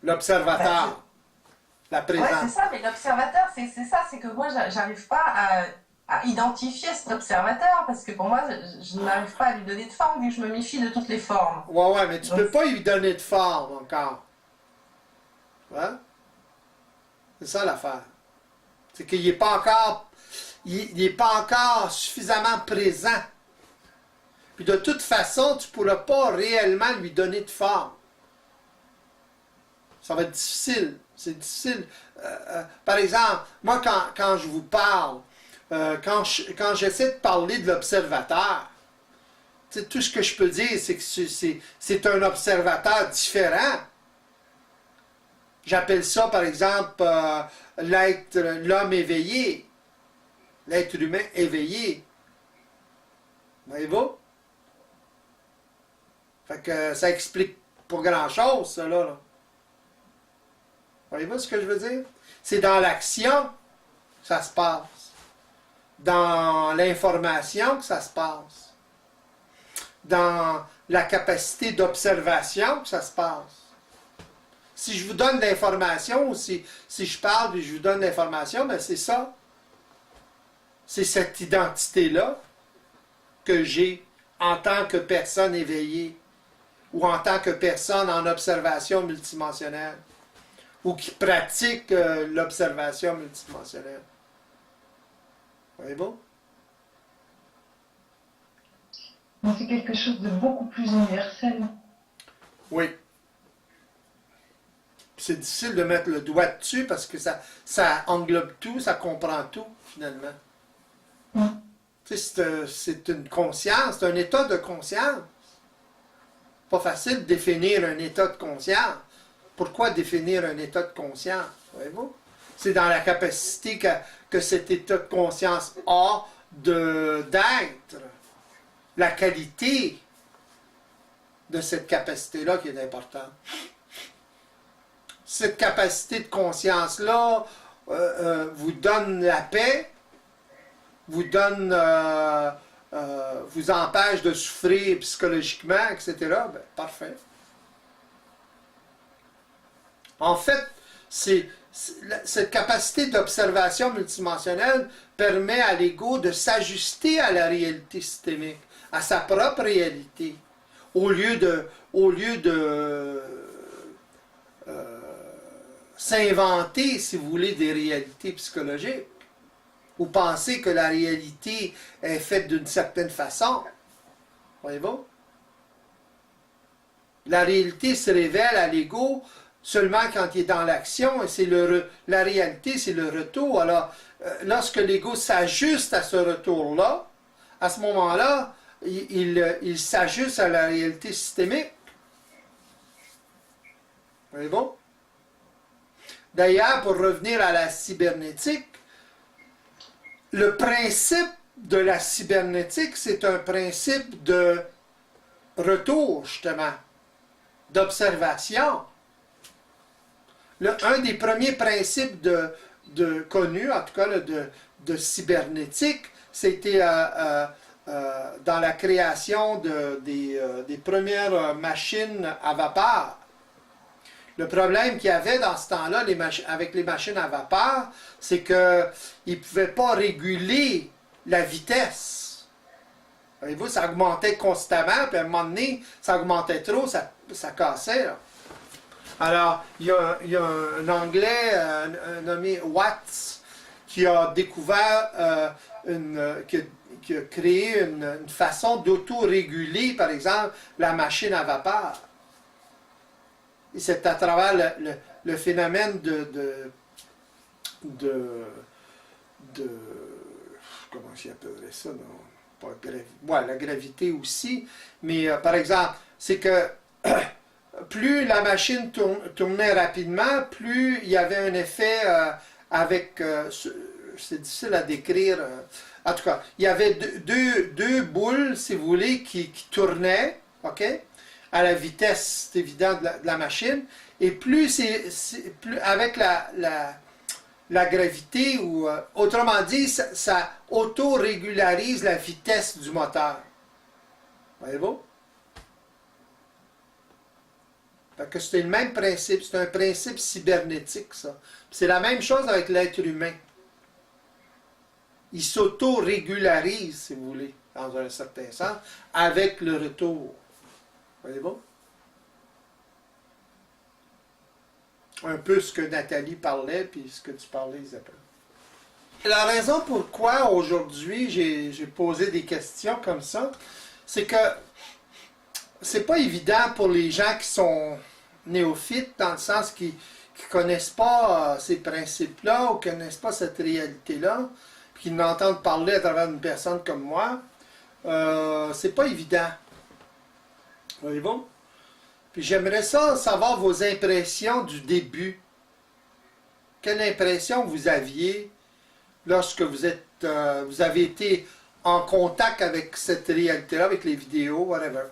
Speaker 2: L'observateur, la
Speaker 3: Ouais,
Speaker 2: présence.
Speaker 3: c'est ça, mais l'observateur, c'est ça, c'est que moi, j'arrive pas à identifier cet observateur parce que pour moi, je n'arrive pas à lui donner de forme vu que je me méfie de toutes les formes.
Speaker 2: Ouais, mais tu
Speaker 3: Donc,
Speaker 2: peux pas lui donner de forme encore. Ouais? C'est ça l'affaire. C'est qu'il n'est pas encore. Il n'est pas encore suffisamment présent. Puis de toute façon, tu ne pourras pas réellement lui donner de forme. Ça va être difficile. C'est difficile. Par exemple, moi, quand je vous parle, quand j'essaie de parler de l'observateur, tout ce que je peux dire, c'est que c'est un observateur différent. J'appelle ça, par exemple, l'homme éveillé, l'être humain éveillé. Voyez-vous? Fait que ça explique pas grand-chose, ça, là. Voyez-vous ce que je veux dire? C'est dans l'action que ça se passe. Dans l'information que ça se passe. Dans la capacité d'observation que ça se passe. Si je vous donne de l'information, ou si je parle et je vous donne de l'information, ben c'est ça. C'est cette identité-là que j'ai en tant que personne éveillée ou en tant que personne en observation multidimensionnelle ou qui pratique l'observation multidimensionnelle. Voyez-vous?
Speaker 3: c'est quelque chose de beaucoup plus universel.
Speaker 2: Oui. C'est difficile de mettre le doigt dessus parce que ça englobe tout, ça comprend tout, finalement. C'est une conscience, c'est un état de conscience. Pas facile de définir un état de conscience. Pourquoi définir un état de conscience? Voyez-vous? C'est dans la capacité que cet état de conscience a d'être. La qualité de cette capacité-là qui est importante. Cette capacité de conscience-là vous donne la paix, vous empêche de souffrir psychologiquement, etc. Ben, parfait. En fait, cette capacité d'observation multidimensionnelle permet à l'ego de s'ajuster à la réalité systémique, à sa propre réalité, au lieu de s'inventer, si vous voulez, des réalités psychologiques. ou penser que la réalité est faite d'une certaine façon. Voyez-vous? La réalité se révèle à l'ego seulement quand il est dans l'action, et c'est la réalité, c'est le retour. Alors, lorsque l'ego s'ajuste à ce retour-là, à ce moment-là, il s'ajuste à la réalité systémique. Voyez-vous? D'ailleurs, pour revenir à la cybernétique, le principe de la cybernétique, c'est un principe de retour, justement, d'observation. Un des premiers principes connus, en tout cas de cybernétique, c'était dans la création des premières machines à vapeur. Le problème qu'il y avait dans ce temps-là avec les machines à vapeur, c'est qu'ils ne pouvaient pas réguler la vitesse. Voyez-vous, ça augmentait constamment, puis à un moment donné, ça augmentait trop, ça cassait. Là. Alors, il y a un Anglais nommé Watts qui a découvert, qui a créé une façon d'autoréguler, par exemple, la machine à vapeur. Et c'est à travers le phénomène comment j'appellerais ça, non? La gravité aussi, mais par exemple, c'est que plus la machine tournait rapidement, plus il y avait un effet avec, c'est difficile à décrire, en tout cas, il y avait deux boules, si vous voulez, qui tournaient, ok, à la vitesse, c'est évident, de la machine, et plus plus avec la gravité, ou autrement dit, ça auto-régularise la vitesse du moteur. Voyez-vous? Fait que c'est le même principe, c'est un principe cybernétique, ça. C'est la même chose avec l'être humain. Il s'auto-régularise, si vous voulez, dans un certain sens, avec le retour. Voyez-vous? Un peu ce que Nathalie parlait, puis ce que tu parlais, Isabelle. La raison pourquoi aujourd'hui j'ai posé des questions comme ça, c'est que c'est pas évident pour les gens qui sont néophytes, dans le sens qu'ils ne connaissent pas ces principes-là, ou ne connaissent pas cette réalité-là, puis qu'ils n'entendent parler à travers une personne comme moi. C'est pas évident. Voyez-vous? Puis j'aimerais savoir vos impressions du début. Quelle impression vous aviez lorsque vous avez été en contact avec cette réalité-là, avec les vidéos, whatever.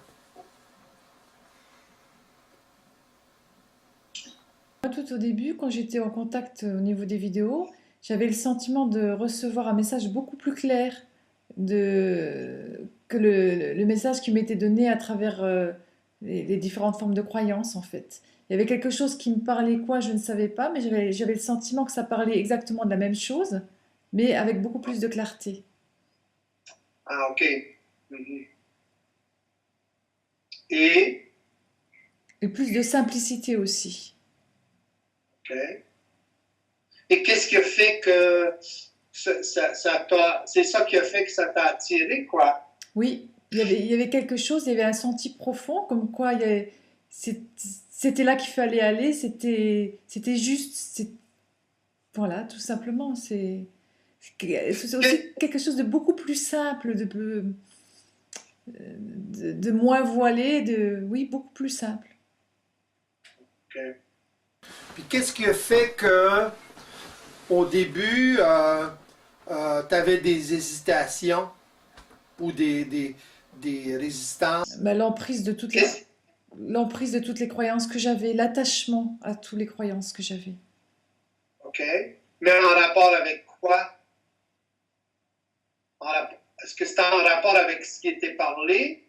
Speaker 1: Tout au début, quand j'étais en contact au niveau des vidéos, j'avais le sentiment de recevoir un message beaucoup plus clair que le message qui m'était donné à travers les différentes formes de croyances, en fait. Il y avait quelque chose qui me parlait quoi, je ne savais pas, mais j'avais le sentiment que ça parlait exactement de la même chose, mais avec beaucoup plus de clarté.
Speaker 2: Ah, ok. Mhm. Et
Speaker 1: plus de simplicité aussi.
Speaker 2: Ok. Et qu'est-ce qui a fait que c'est ça qui a fait que ça t'a attiré, quoi?
Speaker 1: Oui, il y avait quelque chose, il y avait un senti profond, comme quoi c'était là qu'il fallait aller, c'était juste, voilà, tout simplement. C'est aussi quelque chose de beaucoup plus simple, de moins voilé, oui, beaucoup plus simple.
Speaker 2: Ok. Puis qu'est-ce qui a fait que, au début, tu avais des hésitations ou des résistances?
Speaker 1: Bah, l'emprise de toutes les croyances que j'avais, l'attachement à toutes les croyances que j'avais.
Speaker 2: OK. Mais en rapport avec quoi? Est-ce que c'était en rapport avec ce qui était parlé?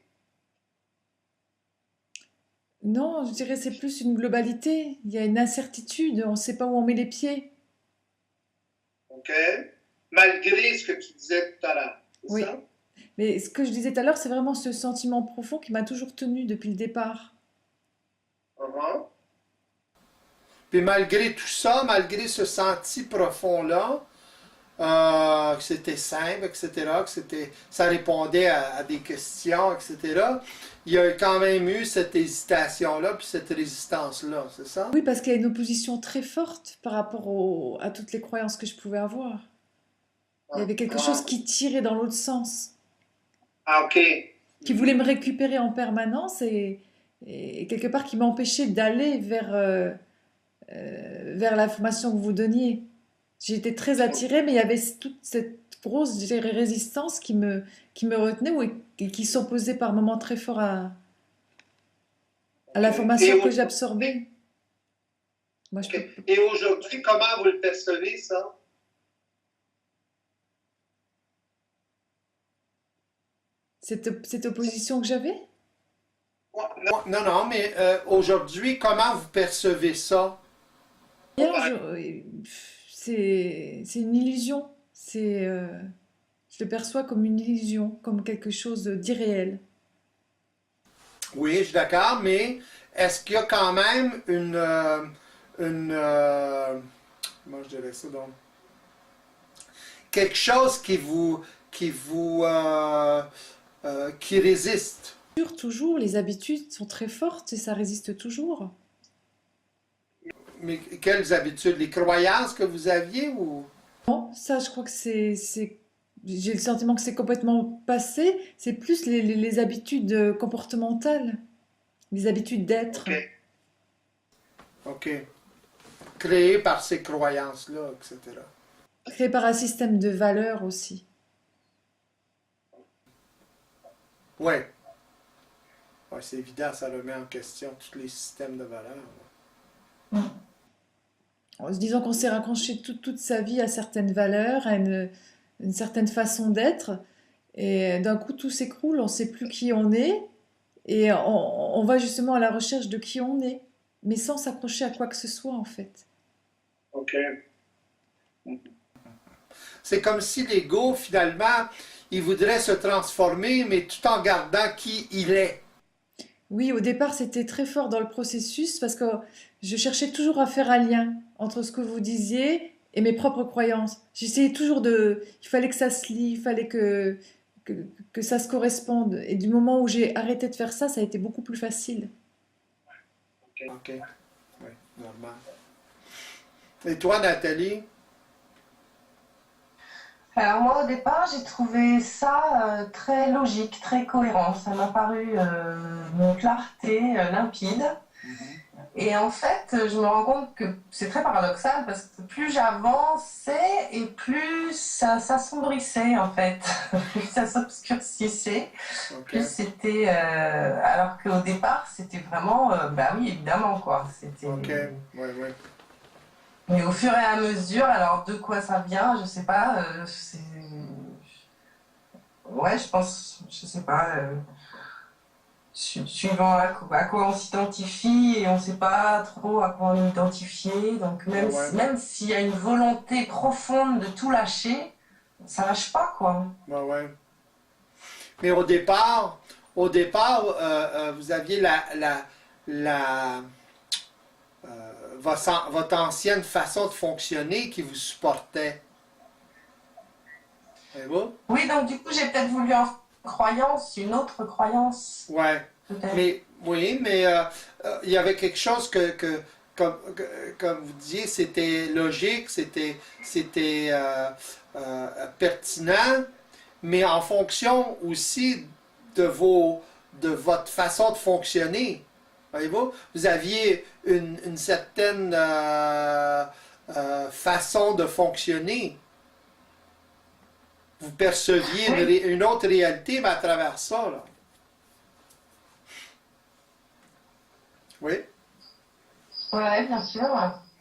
Speaker 1: Non, je dirais c'est plus une globalité. Il y a une incertitude, on ne sait pas où on met les pieds.
Speaker 2: OK. Malgré ce que tu disais tout à l'heure.
Speaker 1: Oui.
Speaker 2: Ça?
Speaker 1: Mais ce que je disais tout à l'heure, c'est vraiment ce sentiment profond qui m'a toujours tenu depuis le départ.
Speaker 2: Uh-huh. Puis malgré tout ça, malgré ce senti profond-là, que c'était simple, etc., ça répondait à des questions, etc., il y a quand même eu cette hésitation-là, puis cette résistance-là, c'est ça?
Speaker 1: Oui, parce qu'il y a une opposition très forte par rapport à toutes les croyances que je pouvais avoir. Il y avait quelque
Speaker 2: Ah,
Speaker 1: chose qui tirait dans l'autre sens,
Speaker 2: ah, ok.
Speaker 1: qui voulait me récupérer en permanence et quelque part qui m'empêchait d'aller vers l'information que vous donniez. J'étais très attirée, mais il y avait toute cette grosse, je dirais, résistance qui me retenait ou et qui s'opposait par moments très fort à
Speaker 2: Ok.
Speaker 1: l'information que j'absorbais. Moi, je
Speaker 2: Ok.
Speaker 1: peux,
Speaker 2: Et aujourd'hui, comment vous le percevez, ça?
Speaker 1: cette opposition que j'avais,
Speaker 2: Non, non, non, mais aujourd'hui, comment vous percevez ça?
Speaker 1: hier, c'est une illusion. Je le perçois comme une illusion, comme quelque chose d'irréel.
Speaker 2: Oui, je suis d'accord, mais est-ce qu'il y a quand même une comment je dirais ça donc? Quelque chose qui résiste.
Speaker 1: Toujours, les habitudes sont très fortes et ça résiste toujours.
Speaker 2: Mais quelles habitudes? Les croyances que vous aviez ou?
Speaker 1: Non, ça, je crois que j'ai le sentiment que c'est complètement passé. C'est plus les habitudes comportementales, les habitudes d'être.
Speaker 2: OK. OK. Créées par ces croyances-là, etc.
Speaker 1: Créé par un système de valeurs aussi.
Speaker 2: Ouais. Ouais, c'est évident, ça remet en question tous les systèmes de valeurs.
Speaker 1: En se disant qu'on s'est raccroché toute sa vie à certaines valeurs, à une certaine façon d'être, et d'un coup tout s'écroule, on ne sait plus qui on est, et on va justement à la recherche de qui on est, mais sans s'accrocher à quoi que ce soit en fait.
Speaker 2: OK. C'est comme si l'ego, finalement, il voudrait se transformer, mais tout en gardant qui il est.
Speaker 1: Oui, au départ c'était très fort dans le processus parce que je cherchais toujours à faire un lien entre ce que vous disiez et mes propres croyances. J'essayais toujours il fallait que ça se lie, il fallait que, que ça se corresponde. Et du moment où j'ai arrêté de faire ça, ça a été beaucoup plus facile.
Speaker 2: OK. Oui, normal. Et toi, Nathalie?
Speaker 3: Alors moi au départ j'ai trouvé ça très logique, très cohérent. Ça m'a paru d'une clarté limpide. Et en fait je me rends compte que c'est très paradoxal parce que plus j'avançais et plus ça s'assombrissait en fait, plus ça s'obscurcissait,
Speaker 2: OK.
Speaker 3: plus c'était... alors qu'au départ c'était vraiment, bah oui évidemment quoi, c'était...
Speaker 2: OK. Oui, oui.
Speaker 3: Mais au fur et à mesure, alors de quoi ça vient, je sais pas, ouais, je pense, je sais pas, suivant à quoi on s'identifie et on sait pas trop à quoi on est identifié. Donc
Speaker 2: Ouais, ouais.
Speaker 3: même s'il y a une volonté profonde de tout lâcher, ça lâche pas quoi.
Speaker 2: Ouais, ouais. Mais au départ, vous aviez la, votre ancienne façon de fonctionner qui vous supportait. Voyez-vous?
Speaker 3: Oui, donc du coup, j'ai peut-être voulu une autre croyance,
Speaker 2: Ouais.
Speaker 3: peut-être.
Speaker 2: Mais, oui, mais il y avait quelque chose comme vous disiez, c'était logique, c'était pertinent, mais en fonction aussi de votre façon de fonctionner. Voyez-vous? Vous aviez une certaine façon de fonctionner. Vous perceviez
Speaker 3: Oui,
Speaker 2: une autre réalité, mais à travers ça, là. Oui?
Speaker 3: ouais, bien sûr.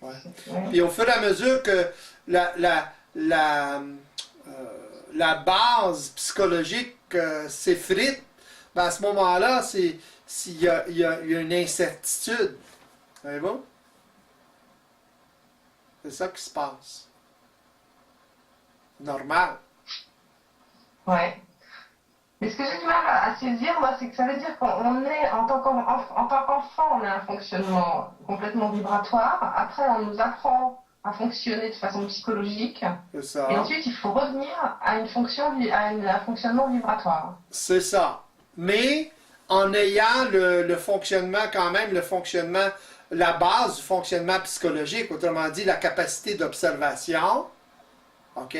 Speaker 2: Ouais.
Speaker 3: Ouais.
Speaker 2: Puis au fur et à mesure que la, la, la, la base psychologique s'effrite, ben à ce moment-là, il y a une incertitude. Voyez-vous? C'est ça qui se passe. Normal.
Speaker 3: Ouais. Mais ce que j'ai du mal à saisir, moi, c'est que ça veut dire qu'on est, en tant qu'enfant, on a un fonctionnement complètement vibratoire. Après, on nous apprend à fonctionner de façon psychologique.
Speaker 2: C'est ça.
Speaker 3: Et ensuite, il faut revenir à une fonction, à un fonctionnement vibratoire.
Speaker 2: C'est ça. Mais en ayant le fonctionnement quand même, la base du fonctionnement psychologique, autrement dit la capacité d'observation, OK?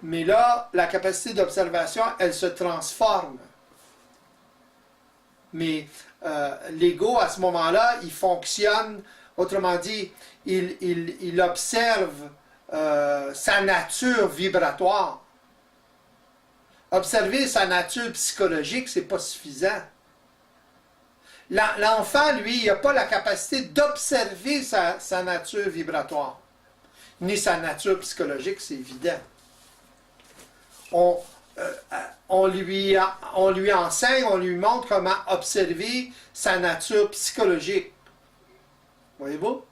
Speaker 2: Mais là, la capacité d'observation, elle se transforme. Mais l'ego, à ce moment-là, il fonctionne, autrement dit, il observe sa nature vibratoire. Observer sa nature psychologique, c'est pas suffisant. L'enfant, lui, il n'a pas la capacité d'observer sa nature vibratoire, ni sa nature psychologique, c'est évident. On lui enseigne, on lui montre comment observer sa nature psychologique. Voyez-vous?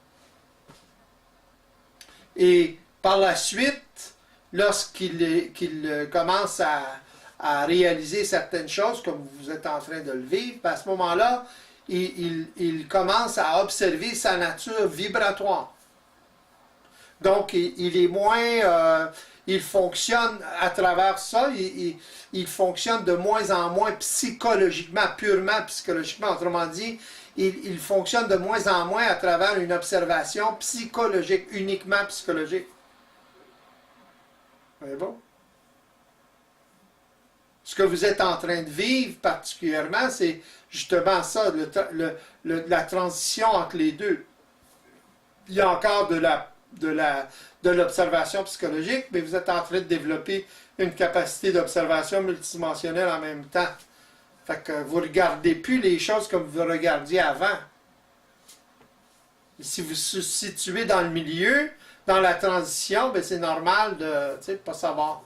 Speaker 2: Et par la suite, lorsqu'il commence à réaliser certaines choses, comme vous êtes en train de le vivre, à ce moment-là, il commence à observer sa nature vibratoire. Donc, il est moins... il fonctionne à travers ça, il fonctionne de moins en moins psychologiquement, purement psychologiquement. Autrement dit, il fonctionne de moins en moins à travers une observation psychologique, uniquement psychologique. C'est bon? Ce que vous êtes en train de vivre particulièrement, c'est justement ça, la transition entre les deux. Il y a encore de l'observation psychologique, mais vous êtes en train de développer une capacité d'observation multidimensionnelle en même temps. Fait que vous ne regardez plus les choses comme vous regardiez avant. Et si vous vous situez dans le milieu, dans la transition, ben c'est normal de ne pas savoir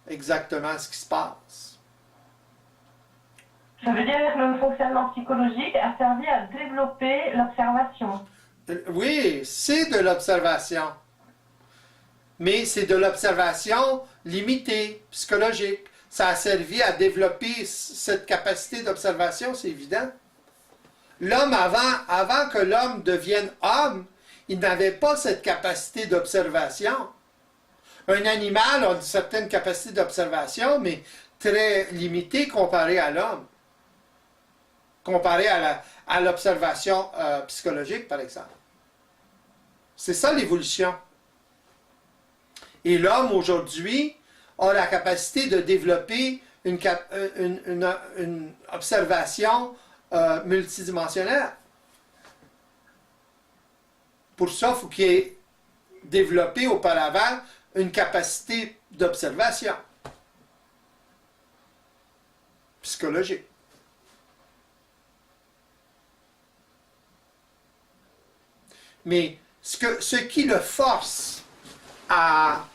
Speaker 2: exactement ce qui se passe.
Speaker 4: Ça veut dire que le fonctionnement psychologique a servi à développer l'observation.
Speaker 2: Oui, c'est de l'observation. Mais c'est de l'observation limitée, psychologique. Ça a servi à développer cette capacité d'observation, c'est évident. L'homme, avant que l'homme devienne homme, il n'avait pas cette capacité d'observation. Un animal a une certaine capacité d'observation, mais très limitée comparée à l'homme. Comparée à l'observation psychologique, par exemple. C'est ça l'évolution. Et l'homme, aujourd'hui, a la capacité de développer une observation multidimensionnelle. Pour ça, il faut qu'il ait développé auparavant une capacité d'observation psychologique. Mais ce qui le force à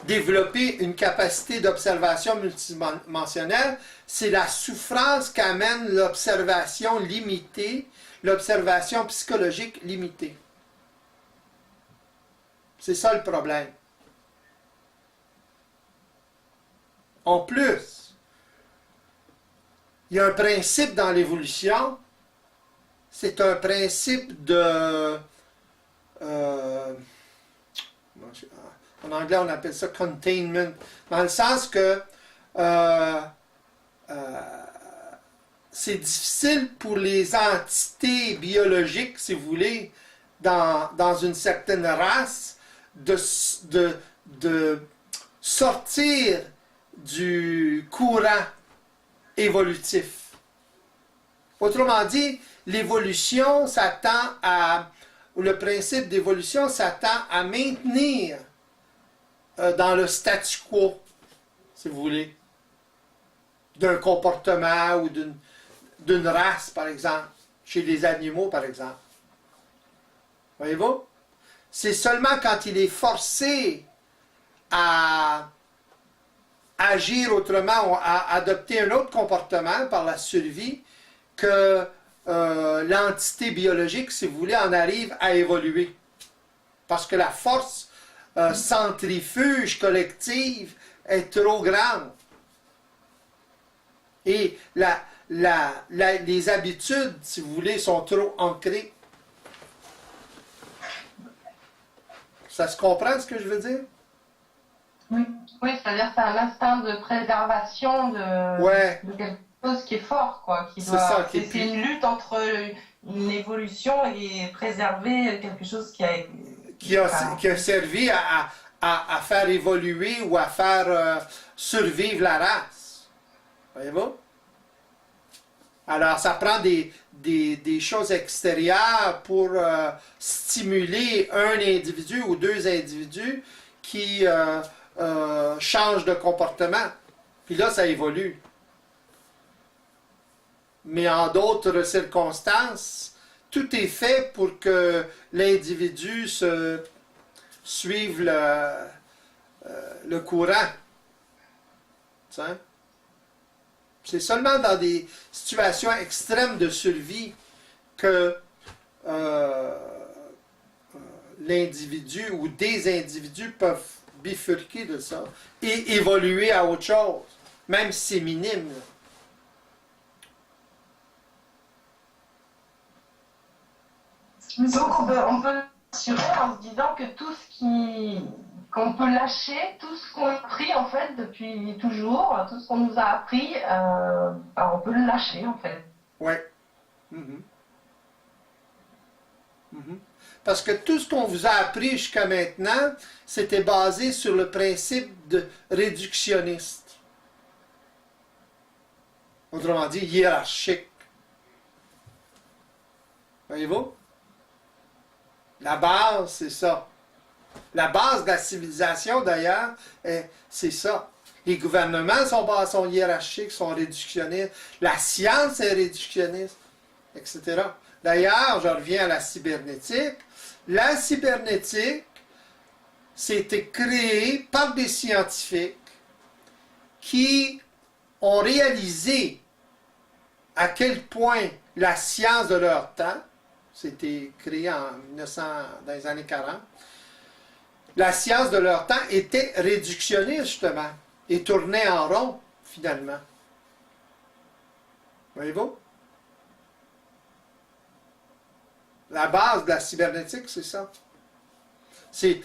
Speaker 2: développer une capacité d'observation multidimensionnelle, c'est la souffrance qu'amène l'observation limitée, l'observation psychologique limitée. C'est ça le problème. En plus, il y a un principe dans l'évolution, c'est un principe de... en anglais, on appelle ça containment, dans le sens que c'est difficile pour les entités biologiques, si vous voulez, dans une certaine race, de sortir du courant évolutif. Autrement dit, l'évolution s'attend à, ou le principe d'évolution s'attend à maintenir dans le statu quo, si vous voulez, d'un comportement ou d'une race, par exemple, chez les animaux, par exemple. Voyez-vous? C'est seulement quand il est forcé à agir autrement ou à adopter un autre comportement par la survie que l'entité biologique, si vous voulez, en arrive à évoluer. Parce que la force centrifuge collective est trop grande. Et les habitudes, si vous voulez, sont trop ancrées. Ça se comprend ce que je veux dire?
Speaker 3: Oui, c'est-à-dire que c'est un instinct de préservation
Speaker 2: Ouais,
Speaker 3: de quelque chose qui est fort, quoi.
Speaker 2: c'est ça.
Speaker 3: C'est une lutte entre une évolution et préserver quelque chose
Speaker 2: Qui a servi à faire évoluer ou à faire survivre la race. Voyez-vous? Alors, ça prend des choses extérieures pour stimuler un individu ou deux individus qui changent de comportement. Puis là, ça évolue. Mais en d'autres circonstances, tout est fait pour que l'individu suive le courant. Tu sais? C'est seulement dans des situations extrêmes de survie que l'individu ou des individus peuvent bifurquer de ça et évoluer à autre chose, même si c'est minime.
Speaker 3: Donc on peut s'assurer en se disant que qu'on peut lâcher, tout ce qu'on a appris en fait depuis toujours, tout ce qu'on nous a appris, on peut le lâcher en fait.
Speaker 2: Oui. Mm-hmm. Mm-hmm. Parce que tout ce qu'on vous a appris jusqu'à maintenant, c'était basé sur le principe de réductionniste. Autrement dit, hiérarchique. Voyez-vous? La base, c'est ça. La base de la civilisation, d'ailleurs, c'est ça. Les gouvernements sont hiérarchiques, sont réductionnistes. La science est réductionniste, etc. D'ailleurs, je reviens à la cybernétique. La cybernétique, c'était créé par des scientifiques qui ont réalisé à quel point la science de leur temps, c'était créé en 1900, dans les années 40, la science de leur temps était réductionniste, justement, et tournait en rond, finalement. Voyez-vous? La base de la cybernétique, c'est ça. C'est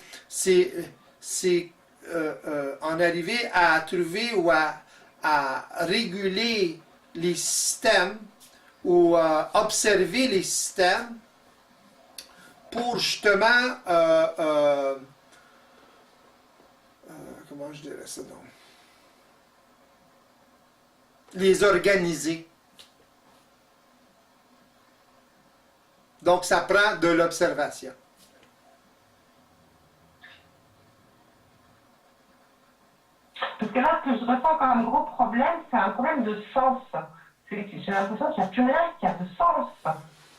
Speaker 2: en arriver à trouver ou à réguler les systèmes ou observer les systèmes pour justement comment je dirais ça donc? Les organiser. Donc ça prend de l'observation.
Speaker 4: Parce que là, ce que je ressens comme un gros problème, c'est un problème de sens. J'ai l'impression qu'il n'y a plus rien qui a de sens.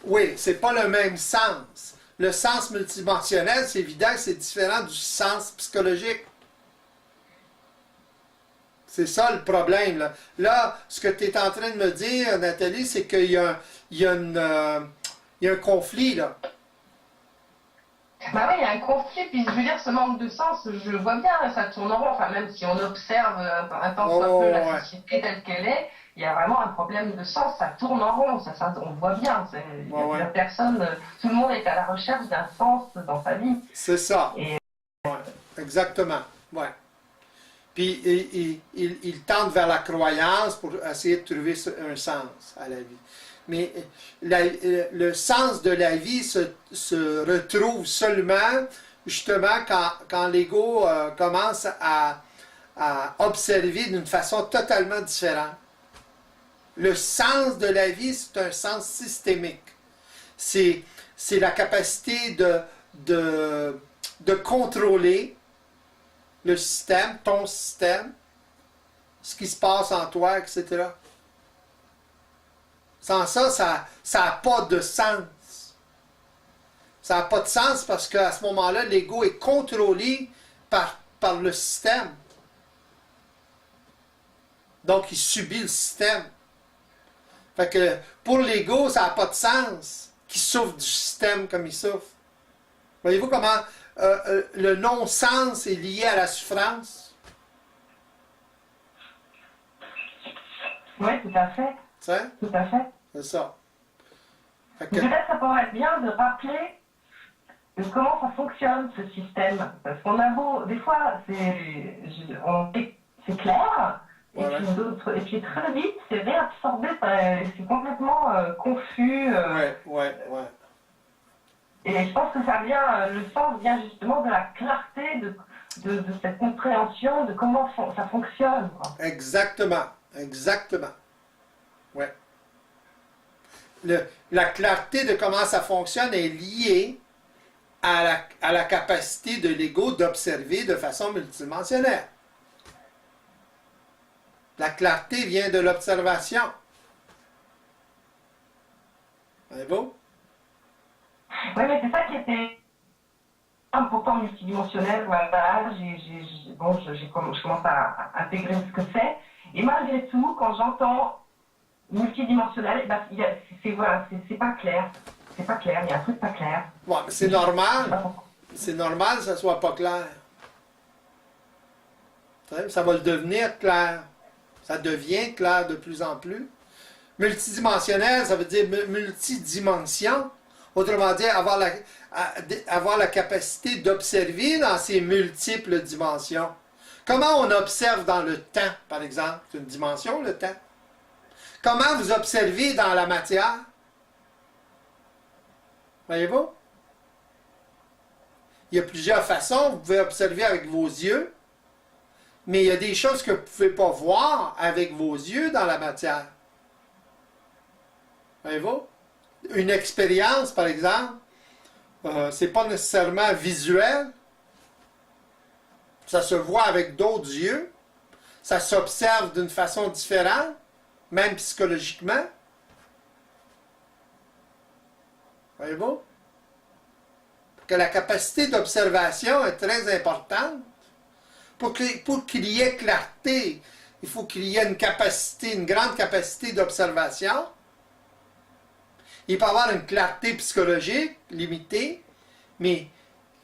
Speaker 2: Oui, c'est pas le même sens. Le sens multidimensionnel, c'est évident que c'est différent du sens psychologique. C'est ça le problème. Là, ce que tu es en train de me dire, Nathalie, c'est qu'il y a un conflit, là.
Speaker 3: Bah oui, il y a un conflit, puis je veux dire, ce manque de sens, je le vois bien, ça tourne en rond, enfin même si on observe un temps soit peu la société telle qu'elle est, il y a vraiment un problème de sens, ça tourne en rond, on le voit bien, la personne, tout le monde est à la recherche d'un sens dans sa vie.
Speaker 2: C'est ça. Exactement, ouais. Puis il tente vers la croyance pour essayer de trouver un sens à la vie. Mais le sens de la vie se retrouve seulement, justement, quand l'ego commence à observer d'une façon totalement différente. Le sens de la vie, c'est un sens systémique. C'est la capacité de contrôler le système, ton système, ce qui se passe en toi, etc. Sans ça, ça n'a pas de sens. Ça n'a pas de sens parce qu'à ce moment-là, l'ego est contrôlé par le système. Donc, il subit le système. Fait que pour l'ego, ça n'a pas de sens qu'il souffre du système comme il souffre. Voyez-vous comment le non-sens est lié à la souffrance?
Speaker 4: Oui, tout à fait.
Speaker 2: T'sais?
Speaker 4: Tout à fait.
Speaker 2: C'est ça. Fait que...
Speaker 4: Peut-être que ça pourrait être bien de rappeler comment ça fonctionne ce système. Parce qu'on a beau, des fois, c'est clair, et
Speaker 2: Ouais,
Speaker 4: puis d'autres, et puis très vite, c'est réabsorbé, c'est complètement confus.
Speaker 2: ouais.
Speaker 4: Et je pense que ça vient, le sens vient justement de la clarté de cette compréhension de comment ça fonctionne, quoi.
Speaker 2: Exactement. Ouais. La clarté de comment ça fonctionne est liée à la capacité de l'ego d'observer de façon multidimensionnelle. La clarté vient de l'observation. Voyez-vous?
Speaker 4: Oui, mais c'est ça qui était important multidimensionnel. Voilà, je commence à intégrer ce que c'est. Et malgré tout, quand j'entends multidimensionnel, ben, c'est pas clair. C'est pas clair, il y a un truc pas clair.
Speaker 2: Bon, mais c'est normal. C'est normal que ça soit pas clair. Ça va le devenir clair. Ça devient clair de plus en plus. Multidimensionnel, ça veut dire multidimension. Autrement dit, avoir la capacité d'observer dans ces multiples dimensions. Comment on observe dans le temps, par exemple? C'est une dimension, le temps. Comment vous observez dans la matière? Voyez-vous? Il y a plusieurs façons. Vous pouvez observer avec vos yeux, mais il y a des choses que vous ne pouvez pas voir avec vos yeux dans la matière. Voyez-vous? Une expérience, par exemple, c'est pas nécessairement visuel. Ça se voit avec d'autres yeux. Ça s'observe d'une façon différente, même psychologiquement. Voyez-vous? Que la capacité d'observation est très importante. Pour qu'il y ait clarté, il faut qu'il y ait une grande capacité d'observation. Il peut y avoir une clarté psychologique limitée, mais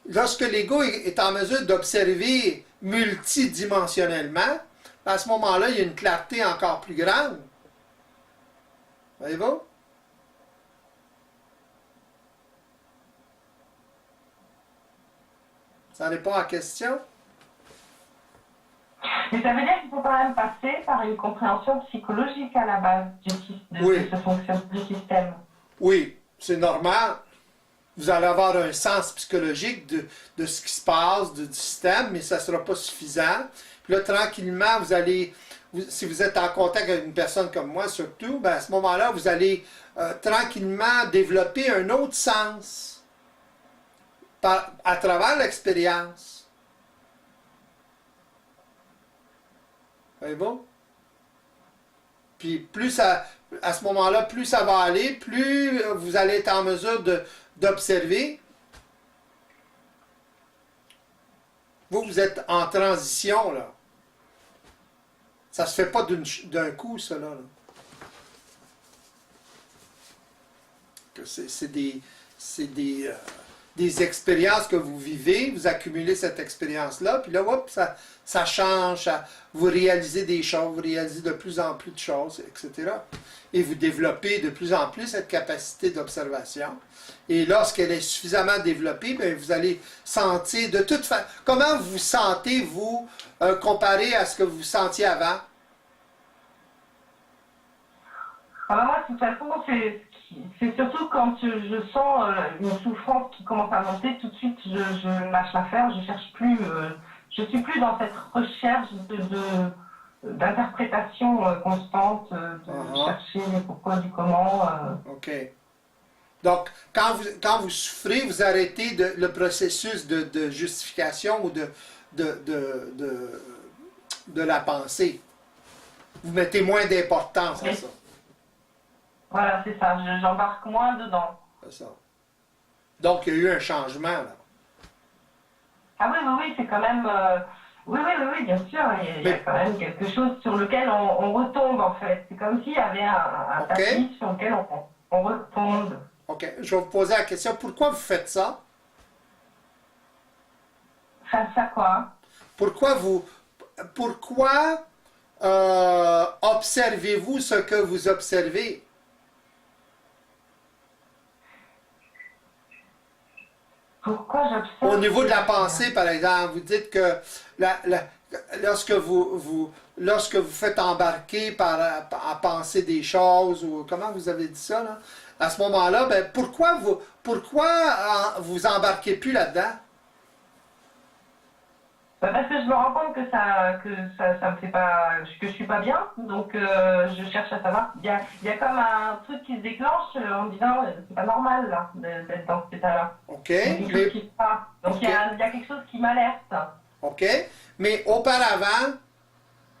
Speaker 2: lorsque l'ego est en mesure d'observer multidimensionnellement, à ce moment-là, il y a une clarté encore plus grande. Voyez-vous? Ça répond à la question?
Speaker 4: Mais ça veut dire qu'il faut quand même passer par une compréhension psychologique à la base de ce fonctionnement du système.
Speaker 2: Oui, c'est normal. Vous allez avoir un sens psychologique de ce qui se passe, du système, mais ça ne sera pas suffisant. Puis là, tranquillement, si vous êtes en contact avec une personne comme moi, surtout, ben à ce moment-là, vous allez tranquillement développer un autre sens à travers l'expérience. Voyez-vous? Puis à ce moment-là, plus ça va aller, plus vous allez être en mesure d'observer. Vous êtes en transition, là. Ça se fait pas d'un coup, ça, là. C'est des expériences que vous vivez, vous accumulez cette expérience-là, puis là, hop, ça change, vous réalisez des choses, vous réalisez de plus en plus de choses, etc. Et vous développez de plus en plus cette capacité d'observation. Et lorsqu'elle est suffisamment développée, bien, vous allez sentir de toute façon... Comment vous sentez, vous, comparé à ce que vous sentiez avant?
Speaker 4: Alors moi, de toute façon, c'est surtout quand je sens une souffrance qui commence à monter, tout de suite, je lâche l'affaire, je cherche plus... je suis plus dans cette recherche d'interprétation constante, de chercher le pourquoi du comment.
Speaker 2: OK. Donc, quand vous souffrez, vous arrêtez le processus de justification ou de la pensée. Vous mettez moins d'importance à ça.
Speaker 4: Voilà, c'est ça. J'embarque moins dedans.
Speaker 2: C'est ça. Donc, il y a eu un changement, là.
Speaker 4: Ah oui, c'est quand même... Oui, bien sûr. Il y a quand même quelque chose sur lequel on retombe, en fait. C'est comme s'il y avait un tapis sur lequel on retombe.
Speaker 2: OK. Je vais vous poser la question. Pourquoi vous faites ça?
Speaker 4: Face à quoi?
Speaker 2: Pourquoi observez-vous ce que vous observez?
Speaker 4: Pourquoi j'observe?
Speaker 2: Au niveau de la pensée, par exemple, vous dites que lorsque lorsque vous faites embarquer à penser des choses, ou comment vous avez dit ça, là, à ce moment-là, ben, pourquoi vous embarquez plus là-dedans?
Speaker 4: Bah, parce que je me rends compte que ça me fait pas, que je suis pas bien, donc je cherche à savoir. Il y a comme un truc qui se déclenche en me disant c'est pas normal là d'être dans cet état-là.
Speaker 2: OK,
Speaker 4: Il y a quelque chose qui se passe. Donc
Speaker 2: OK.
Speaker 4: il y a quelque chose qui m'alerte.
Speaker 2: OK, mais auparavant,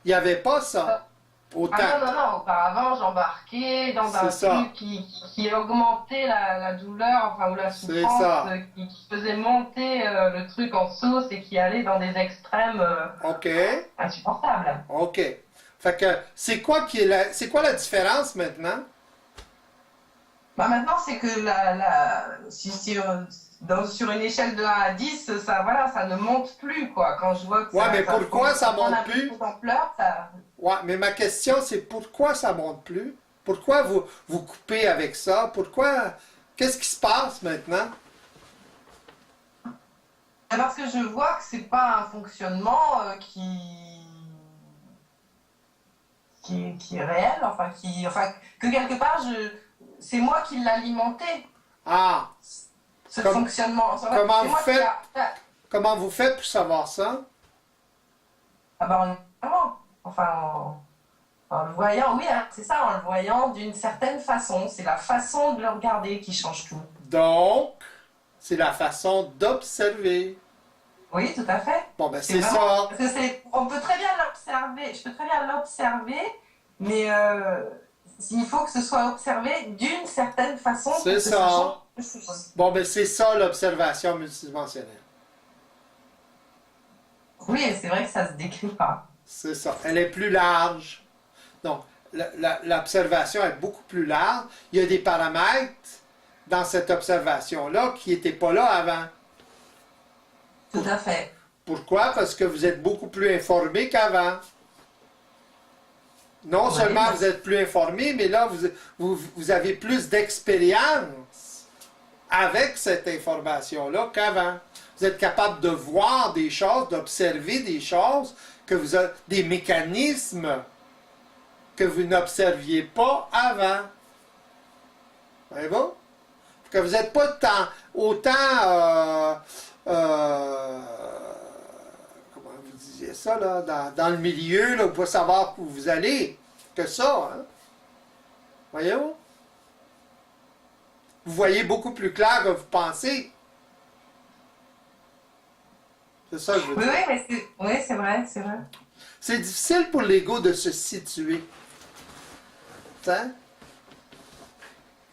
Speaker 2: il n'y avait pas ça. Autant.
Speaker 3: Ah non, auparavant j'embarquais dans un
Speaker 2: C'est ça.
Speaker 3: truc qui augmentait la douleur, enfin, ou la
Speaker 2: C'est
Speaker 3: souffrance,
Speaker 2: ça.
Speaker 3: Qui faisait monter le truc en sauce et qui allait dans des extrêmes
Speaker 2: OK,
Speaker 3: insupportables.
Speaker 2: OK. Fait que c'est quoi la différence maintenant?
Speaker 3: Bah maintenant c'est que sur une échelle de 1 à 10, ça ne monte plus quoi. Quand je vois que
Speaker 2: Ouais, mais pourquoi ça monte
Speaker 3: prend
Speaker 2: plus?
Speaker 3: en pleurs, ça...
Speaker 2: Ouais, mais ma question, c'est pourquoi ça monte plus? Pourquoi vous coupez avec ça? Pourquoi? Qu'est-ce qui se passe maintenant?
Speaker 3: Parce que je vois que c'est pas un fonctionnement qui est réel, que quelque part c'est moi qui l'alimenté,
Speaker 2: Ah,
Speaker 3: ce
Speaker 2: Comme-
Speaker 3: fonctionnement.
Speaker 2: comment
Speaker 3: C'est
Speaker 2: vous
Speaker 3: moi qui
Speaker 2: faites?
Speaker 3: a-
Speaker 2: comment vous faites pour savoir ça?
Speaker 3: Ah bah en le voyant, oui, hein, c'est ça, en le voyant d'une certaine façon. C'est la façon de le regarder qui change tout.
Speaker 2: Donc, c'est la façon d'observer.
Speaker 3: Oui, tout à fait.
Speaker 2: Bon, ben c'est
Speaker 3: vraiment-
Speaker 2: ça.
Speaker 3: parce que on peut très bien l'observer, je peux très bien l'observer, mais il faut que ce soit observé d'une certaine façon pour
Speaker 2: C'est
Speaker 3: que
Speaker 2: ça.
Speaker 3: change quelque chose.
Speaker 2: Bon, ben c'est ça l'observation multidimensionnelle.
Speaker 3: Oui, c'est vrai que ça se décrit pas.
Speaker 2: C'est ça. Elle est plus large. Donc, l'observation est beaucoup plus large. Il y a des paramètres dans cette observation-là qui n'étaient pas là avant.
Speaker 3: Tout à fait.
Speaker 2: Pourquoi? Parce que vous êtes beaucoup plus informé qu'avant. Non
Speaker 3: Oui,
Speaker 2: seulement
Speaker 3: mais-
Speaker 2: vous êtes plus informé, mais là, vous avez plus d'expérience avec cette information-là qu'avant. Vous êtes capable de voir des choses, d'observer des choses, des mécanismes que vous n'observiez pas avant. Voyez-vous? Que vous n'êtes pas autant comment vous disiez ça, là, dans le milieu, là, pour savoir où vous allez, que ça, hein? Voyez-vous? Vous voyez beaucoup plus clair que vous pensez. C'est ça que je veux
Speaker 3: Oui,
Speaker 2: dire.
Speaker 3: oui, mais c'est vrai, c'est vrai.
Speaker 2: C'est difficile pour l'ego de se situer. Hein?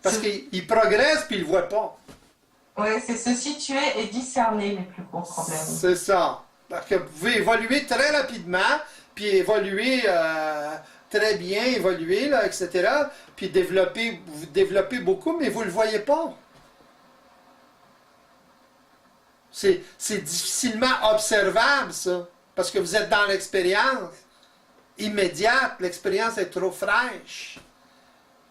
Speaker 2: Parce qu'il progresse puis il ne le voit pas.
Speaker 3: Oui, c'est se situer et discerner les plus gros problèmes.
Speaker 2: C'est ça. Parce que vous pouvez évoluer très rapidement, puis évoluer très bien, évoluer, là, etc. Puis vous développez beaucoup, mais vous ne le voyez pas. C'est difficilement observable, ça. Parce que vous êtes dans l'expérience immédiate. L'expérience est trop fraîche.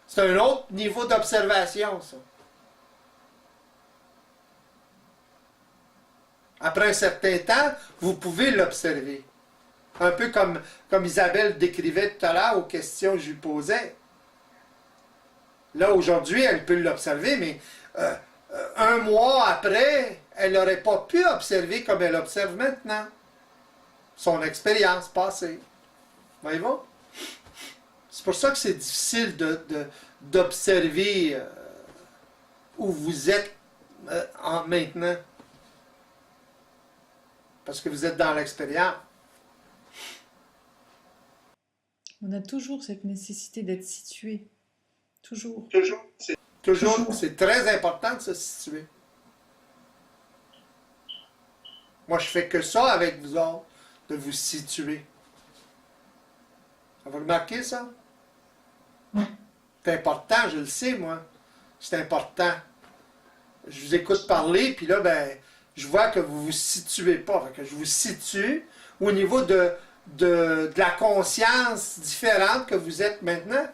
Speaker 2: C'est un autre niveau d'observation, ça. Après un certain temps, vous pouvez l'observer. Un peu comme Isabelle décrivait tout à l'heure aux questions que je lui posais. Là, aujourd'hui, elle peut l'observer, mais un mois après, elle n'aurait pas pu observer comme elle observe maintenant. Son expérience passée. Voyez-vous? C'est pour ça que c'est difficile d'observer où vous êtes maintenant. Parce que vous êtes dans l'expérience.
Speaker 1: On a toujours cette nécessité d'être situé. Toujours.
Speaker 2: Toujours, c'est très important de se situer. Moi, je fais que ça avec vous autres, de vous situer. Vous remarquez ça? C'est important, je le sais, moi. C'est important. Je vous écoute parler, puis là, ben, je vois que vous ne vous situez pas. Fait que je vous situe au niveau de la conscience différente que vous êtes maintenant.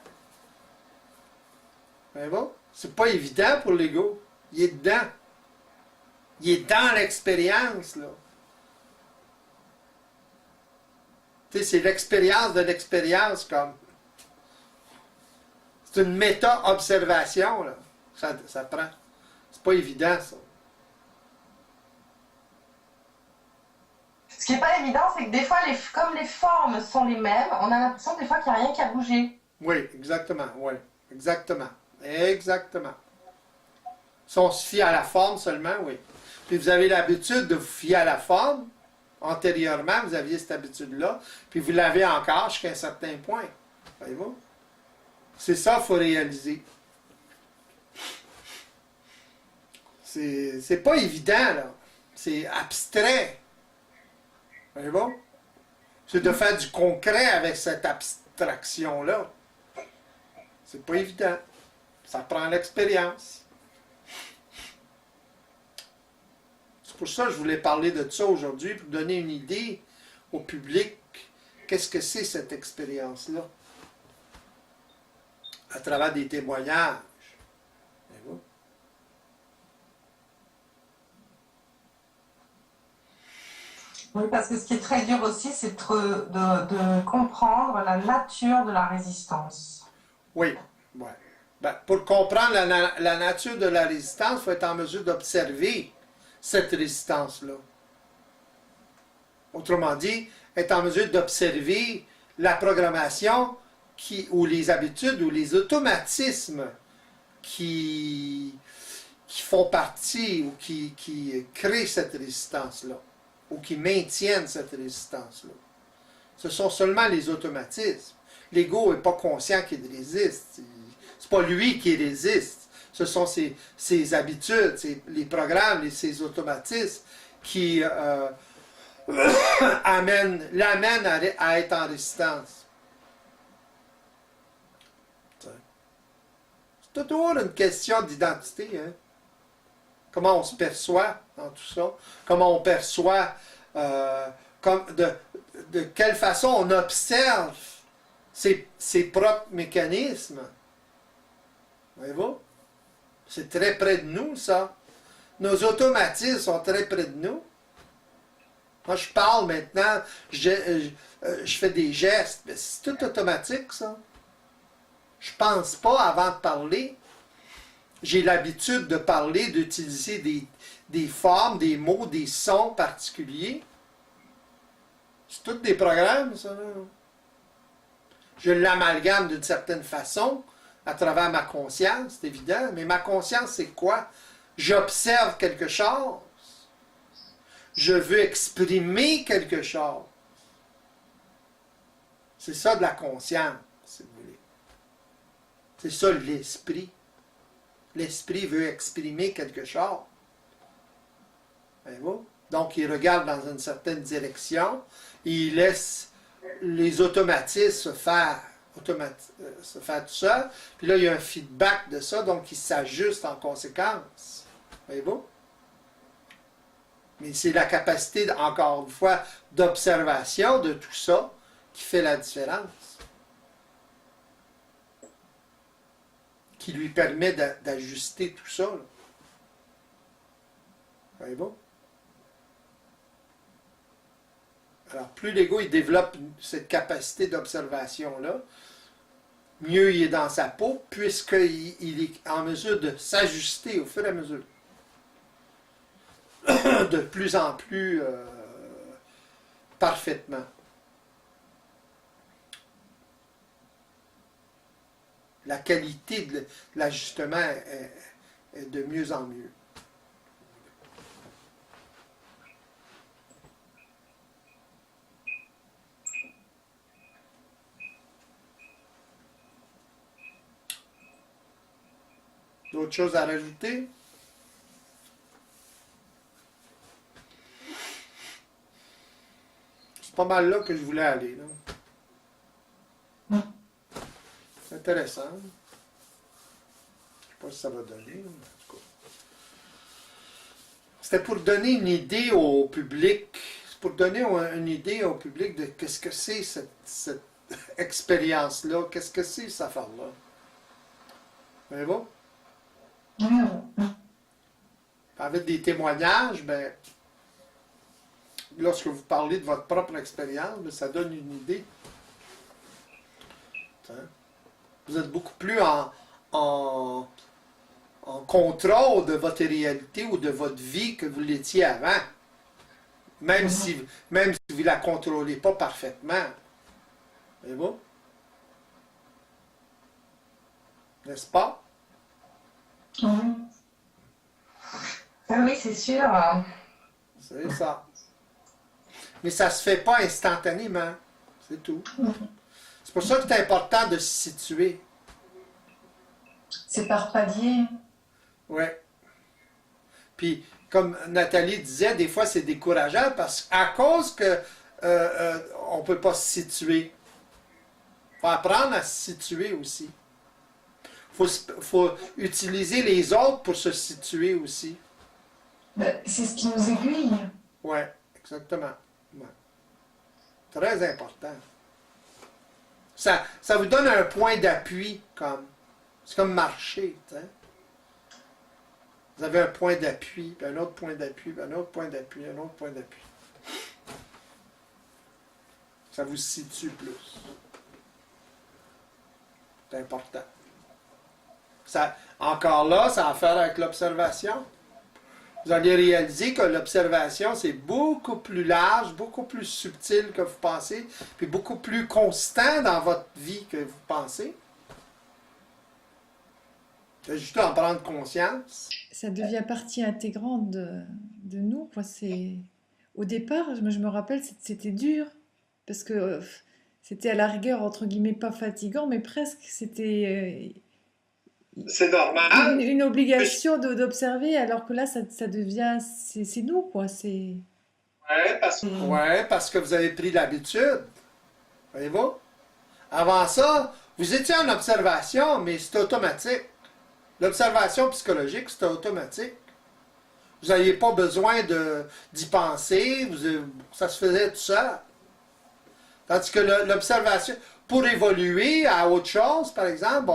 Speaker 2: Mais bon, c'est pas évident pour l'ego. Il est dedans. Il est dans l'expérience, là. Tu sais, c'est l'expérience de l'expérience, comme. C'est une méta-observation, là. Ça prend. C'est pas évident, ça.
Speaker 3: Ce qui n'est pas évident, c'est que des fois, comme les formes sont les mêmes, on a l'impression des fois qu'il n'y a rien qui a bougé.
Speaker 2: Oui, exactement, oui. Exactement. Exactement. Si on se fie à la forme seulement, oui. Puis vous avez l'habitude de vous fier à la forme. Antérieurement, vous aviez cette habitude-là. Puis vous l'avez encore jusqu'à un certain point. Voyez-vous? C'est ça qu'il faut réaliser. C'est pas évident, là. C'est abstrait. Voyez-vous? C'est de faire du concret avec cette abstraction-là. C'est pas évident. Ça prend l'expérience. C'est pour ça que je voulais parler de ça aujourd'hui, pour donner une idée au public. Qu'est-ce que c'est cette expérience-là? À travers des témoignages. Voyez-vous?
Speaker 3: Oui, parce que ce qui est très dur aussi, c'est de comprendre la nature de la résistance.
Speaker 2: Oui. Ouais. Ben, pour comprendre la nature de la résistance, il faut être en mesure d'observer cette résistance-là. Autrement dit, être en mesure d'observer la programmation ou les habitudes ou les automatismes qui font partie ou qui créent cette résistance-là ou qui maintiennent cette résistance-là. Ce sont seulement les automatismes. L'ego n'est pas conscient qu'il résiste. C'est pas lui qui résiste. Ce sont ses habitudes, les programmes, ses automatismes qui l'amènent à être en résistance. C'est toujours une question d'identité. Hein? Comment on se perçoit dans tout ça. Comment on perçoit, de quelle façon on observe ses propres mécanismes. Voyez-vous? C'est très près de nous, ça. Nos automatismes sont très près de nous. Moi, je parle maintenant, je fais des gestes, mais c'est tout automatique, ça. Je pense pas avant de parler. J'ai l'habitude de parler, d'utiliser des formes, des mots, des sons particuliers. C'est tous des programmes, ça, là. Je l'amalgame d'une certaine façon à travers ma conscience, c'est évident. Mais ma conscience, c'est quoi? J'observe quelque chose. Je veux exprimer quelque chose. C'est ça de la conscience, si vous voulez. C'est ça l'esprit. L'esprit veut exprimer quelque chose. Voyez-vous? Donc, il regarde dans une certaine direction et il laisse les automatismes se faire tout seul. Puis là, il y a un feedback de ça, donc il s'ajuste en conséquence. Voyez-vous? Mais c'est la capacité, encore une fois, d'observation de tout ça qui fait la différence. Qui lui permet d'ajuster tout ça. Là. Voyez-vous? Alors, plus l'ego il développe cette capacité d'observation-là, mieux il est dans sa peau, puisqu'il est en mesure de s'ajuster au fur et à mesure. De plus en plus parfaitement. La qualité de l'ajustement est de mieux en mieux. D'autres choses à rajouter? C'est pas mal là que je voulais aller. Là. C'est intéressant. Je ne sais pas si ça va donner. Mais en tout cas. C'était pour donner une idée au public. C'est pour donner une idée au public de qu'est-ce que c'est cette expérience-là. Qu'est-ce que c'est cette affaire-là. Voyez-vous? avec des témoignages, ben, lorsque vous parlez de votre propre expérience, ben, ça donne une idée. Hein? Vous êtes beaucoup plus en contrôle de votre réalité ou de votre vie que vous l'étiez avant. Même si vous ne la contrôlez pas parfaitement. Voyez-vous? N'est-ce pas?
Speaker 3: Oui, oui, c'est sûr.
Speaker 2: C'est ça. Mais ça ne se fait pas instantanément. C'est tout. C'est pour ça que c'est important de se situer.
Speaker 3: C'est par palier.
Speaker 2: Oui. Puis, comme Nathalie disait, des fois c'est décourageant à cause que on ne peut pas se situer. Il faut apprendre à se situer aussi. Faut utiliser les autres pour se situer aussi.
Speaker 3: C'est ce qui nous aiguille.
Speaker 2: Oui, exactement. Ouais. Très important. Ça vous donne un point d'appui, comme. C'est comme marcher, tu sais. Vous avez un point d'appui, puis un autre point d'appui, puis un autre point d'appui, un autre point d'appui. Ça vous situe plus. C'est important. Encore là, ça a à faire avec l'observation. Vous allez réaliser que l'observation, c'est beaucoup plus large, beaucoup plus subtil que vous pensez, puis beaucoup plus constant dans votre vie que vous pensez. C'est juste en prendre conscience.
Speaker 1: Ça devient partie intégrante de nous, quoi. Au départ, je me rappelle, c'était dur, parce que c'était à la rigueur, entre guillemets, pas fatigant, mais presque, c'était
Speaker 2: C'est normal.
Speaker 1: une obligation d'observer, alors que là, ça devient, c'est nous, quoi.
Speaker 2: Ouais, parce que vous avez pris l'habitude. Voyez-vous? Avant ça, vous étiez en observation, mais c'était automatique. L'observation psychologique, c'était automatique. Vous n'aviez pas besoin d'y penser, ça se faisait tout ça. Tandis que l'observation, pour évoluer à autre chose, par exemple,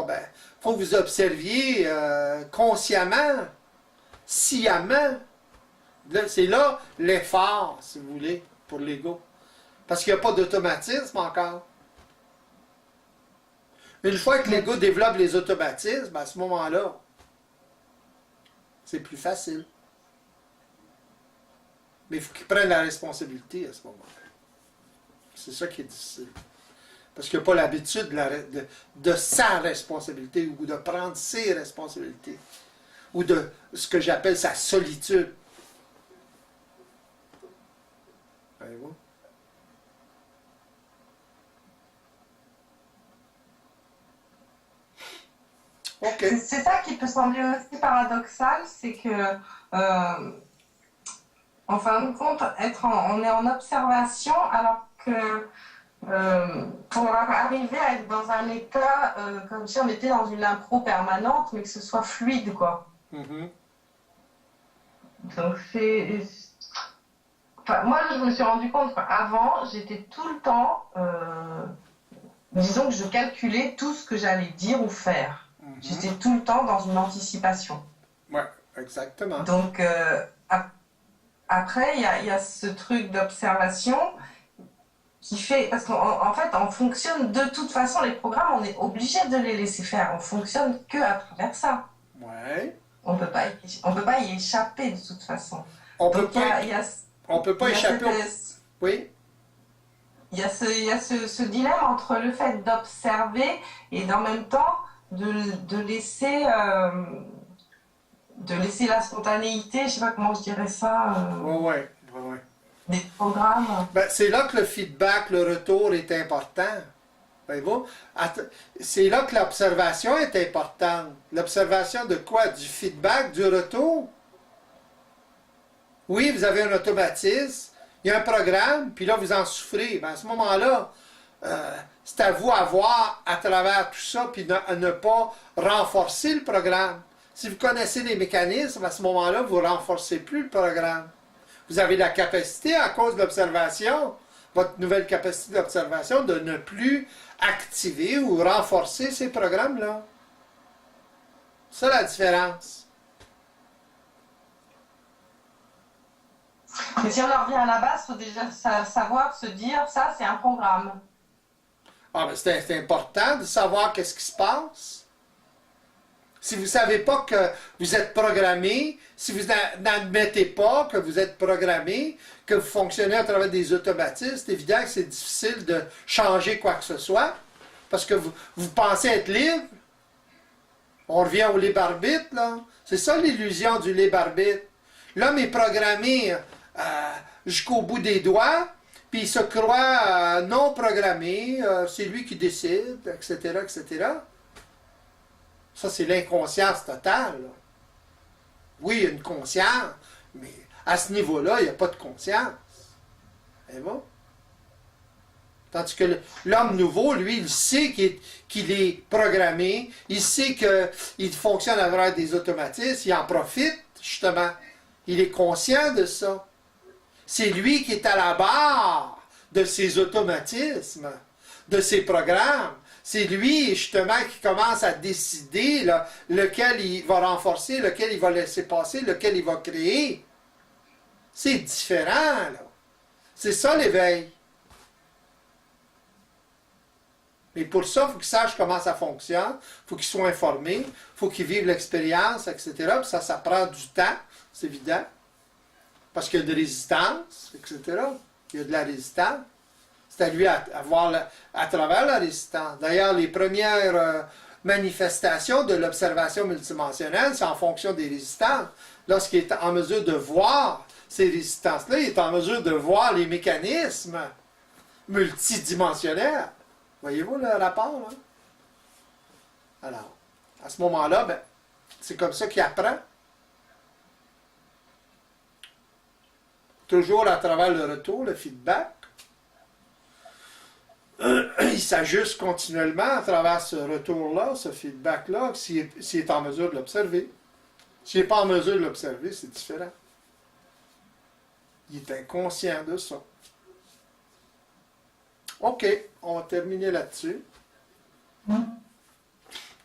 Speaker 2: faut que vous observiez consciemment, sciemment. C'est là l'effort, si vous voulez, pour l'ego. Parce qu'il n'y a pas d'automatisme encore. Une fois que l'ego développe les automatismes, à ce moment-là, c'est plus facile. Mais il faut qu'il prenne la responsabilité à ce moment-là. C'est ça qui est difficile. Parce qu'il n'a pas l'habitude de sa responsabilité ou de prendre ses responsabilités. Ou de ce que j'appelle sa solitude. Voyez-vous? Okay.
Speaker 3: C'est ça qui peut sembler aussi paradoxal, c'est que, en fin de compte, on est en observation alors que pour arriver à être dans un état comme si on était dans une impro permanente, mais que ce soit fluide, quoi.
Speaker 2: Mm-hmm.
Speaker 3: Donc moi, je me suis rendu compte qu'avant, j'étais tout le temps, disons que je calculais tout ce que j'allais dire ou faire. J'étais tout le temps dans une anticipation.
Speaker 2: Oui, exactement.
Speaker 3: Donc, après, il y a ce truc d'observation qui fait... Parce qu'en fait, on fonctionne de toute façon, les programmes, on est obligé de les laisser faire. On fonctionne que à travers ça.
Speaker 2: Oui.
Speaker 3: On peut pas y échapper de toute façon.
Speaker 2: On
Speaker 3: Donc,
Speaker 2: peut pas échapper Oui.
Speaker 3: Il y a ce dilemme entre le fait d'observer et en même temps de laisser la spontanéité, je sais pas comment je dirais ça,
Speaker 2: Ouais.
Speaker 3: des programmes.
Speaker 2: C'est là que le feedback, le retour est important. Voyez-vous? C'est là que l'observation est importante. L'observation de quoi? Du feedback, du retour. Oui, vous avez un automatisme, il y a un programme, puis là, vous en souffrez. À ce moment-là, c'est à vous à voir à travers tout ça, puis ne pas renforcer le programme. Si vous connaissez les mécanismes, à ce moment-là, vous ne renforcez plus le programme. Vous avez la capacité, à cause de l'observation, votre nouvelle capacité d'observation, de ne plus activer ou renforcer ces programmes-là. C'est ça la différence.
Speaker 3: Mais si on en revient à la base, il faut déjà savoir se dire, ça c'est un programme.
Speaker 2: Ah, ben c'est important de savoir qu'est-ce qui se passe. Si vous ne savez pas que vous êtes programmé, si vous n'admettez pas que vous êtes programmé, que vous fonctionnez à travers des automatismes, c'est évident que c'est difficile de changer quoi que ce soit, parce que vous pensez être libre. On revient au libre-arbitre, là. C'est ça l'illusion du libre-arbitre. L'homme est programmé jusqu'au bout des doigts, puis il se croit non programmé, c'est lui qui décide, etc., etc. Ça, c'est l'inconscience totale, là. Oui, il y a une conscience, mais à ce niveau-là, il n'y a pas de conscience. C'est bon? Tandis que l'homme nouveau, lui, il sait qu'il est programmé, il sait qu'il fonctionne à travers des automatismes, il en profite, justement. Il est conscient de ça. C'est lui qui est à la barre de ses automatismes, de ses programmes. C'est lui, justement, qui commence à décider là, lequel il va renforcer, lequel il va laisser passer, lequel il va créer. C'est différent, là. C'est ça l'éveil. Mais pour ça, il faut qu'il sache comment ça fonctionne, il faut qu'il soit informé, il faut qu'il vive l'expérience, etc. Puis ça prend du temps, c'est évident. Parce qu'il y a de résistance, etc. Il y a de la résistance. C'est à lui à voir à travers la résistance. D'ailleurs, les premières manifestations de l'observation multidimensionnelle, c'est en fonction des résistances. Lorsqu'il est en mesure de voir ces résistances-là, il est en mesure de voir les mécanismes multidimensionnels. Voyez-vous le rapport, là? Alors, à ce moment-là, ben, c'est comme ça qu'il apprend. Toujours à travers le retour, le feedback. Il s'ajuste continuellement à travers ce retour-là, ce feedback-là, s'il est en mesure de l'observer. S'il n'est pas en mesure de l'observer, c'est différent. Il est inconscient de ça. OK, on va terminer là-dessus. Y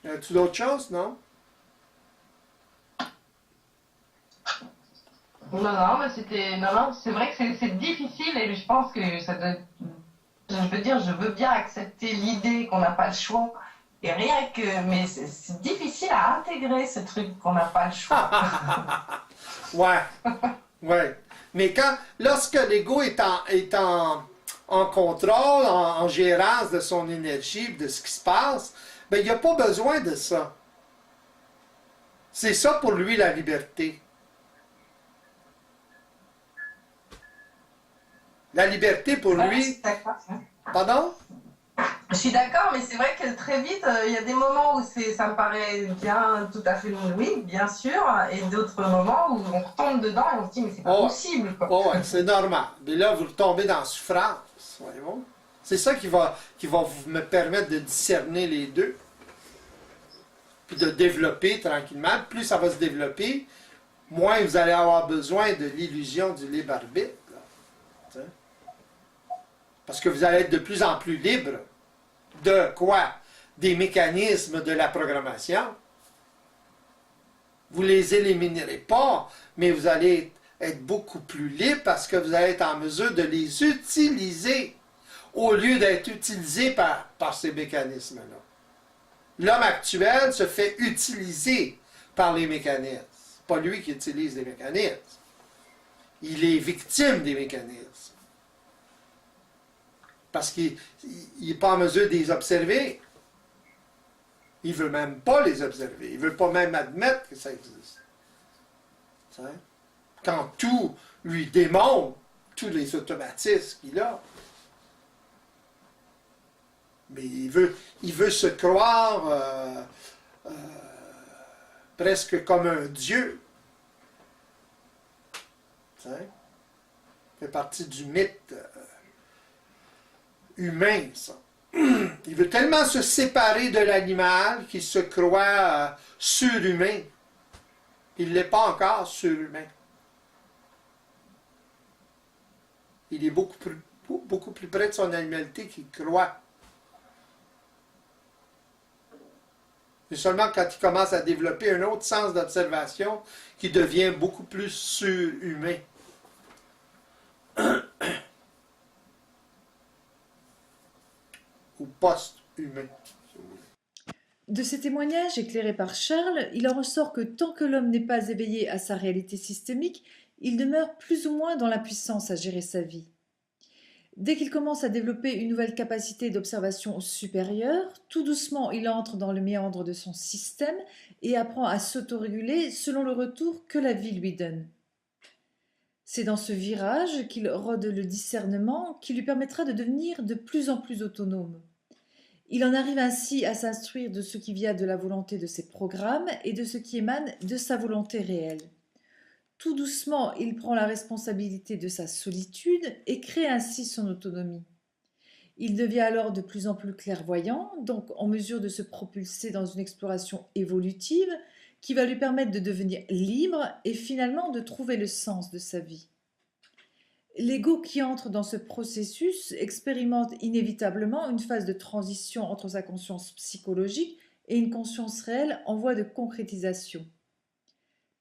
Speaker 2: a-t-il d'autres choses, non?
Speaker 3: Non, mais non, c'est vrai que c'est difficile et je pense que ça doit. Je veux dire, je veux bien accepter l'idée qu'on n'a pas le choix. Et rien que. Mais c'est difficile à intégrer ce truc qu'on n'a pas le choix.
Speaker 2: Ouais. Ouais. Mais lorsque l'ego est en contrôle, en gérance de son énergie, de ce qui se passe, ben il n'y a pas besoin de ça. C'est ça pour lui la liberté. La liberté pour lui. Pardon?
Speaker 3: Je suis d'accord, mais c'est vrai que très vite, il y a des moments où ça me paraît bien, tout à fait oui, bien sûr, et d'autres moments où on retombe dedans et on se dit, mais c'est pas possible, quoi.
Speaker 2: Oh, ouais, c'est normal. Mais là, vous retombez dans la souffrance. Voyez-vous? C'est ça qui va me permettre de discerner les deux. Puis de développer tranquillement. Plus ça va se développer, moins vous allez avoir besoin de l'illusion du libre arbitre. Là. Parce que vous allez être de plus en plus libre de quoi? Des mécanismes de la programmation. Vous ne les éliminerez pas, mais vous allez être beaucoup plus libre parce que vous allez être en mesure de les utiliser au lieu d'être utilisé par ces mécanismes-là. L'homme actuel se fait utiliser par les mécanismes. Pas lui qui utilise les mécanismes. Il est victime des mécanismes. Parce qu'il n'est pas en mesure de les observer. Il ne veut même pas les observer. Il ne veut pas même admettre que ça existe. Quand tout lui démontre tous les automatismes qu'il a. Mais il veut se croire presque comme un dieu. Ça fait partie du mythe humain, ça. Il veut tellement se séparer de l'animal qu'il se croit surhumain. Il ne l'est pas encore surhumain. Il est beaucoup plus près de son animalité qu'il croit. C'est seulement quand il commence à développer un autre sens d'observation qu'il devient beaucoup plus surhumain. ou post-humain, si vous voulez.
Speaker 1: De ces témoignages éclairés par Charles, il en ressort que tant que l'homme n'est pas éveillé à sa réalité systémique, il demeure plus ou moins dans l'impuissance à gérer sa vie. Dès qu'il commence à développer une nouvelle capacité d'observation supérieure, tout doucement il entre dans le méandre de son système et apprend à s'autoréguler selon le retour que la vie lui donne. C'est dans ce virage qu'il rôde le discernement qui lui permettra de devenir de plus en plus autonome. Il en arrive ainsi à s'instruire de ce qui vient de la volonté de ses programmes et de ce qui émane de sa volonté réelle. Tout doucement, il prend la responsabilité de sa solitude et crée ainsi son autonomie. Il devient alors de plus en plus clairvoyant, donc en mesure de se propulser dans une exploration évolutive qui va lui permettre de devenir libre et finalement de trouver le sens de sa vie. L'ego qui entre dans ce processus expérimente inévitablement une phase de transition entre sa conscience psychologique et une conscience réelle en voie de concrétisation.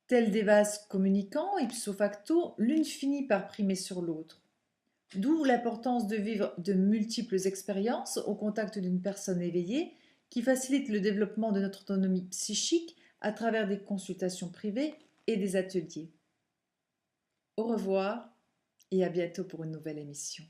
Speaker 1: Tels des vases communicants, ipso facto, l'une finit par primer sur l'autre. D'où l'importance de vivre de multiples expériences au contact d'une personne éveillée qui facilite le développement de notre autonomie psychique à travers des consultations privées et des ateliers. Au revoir et à bientôt pour une nouvelle émission.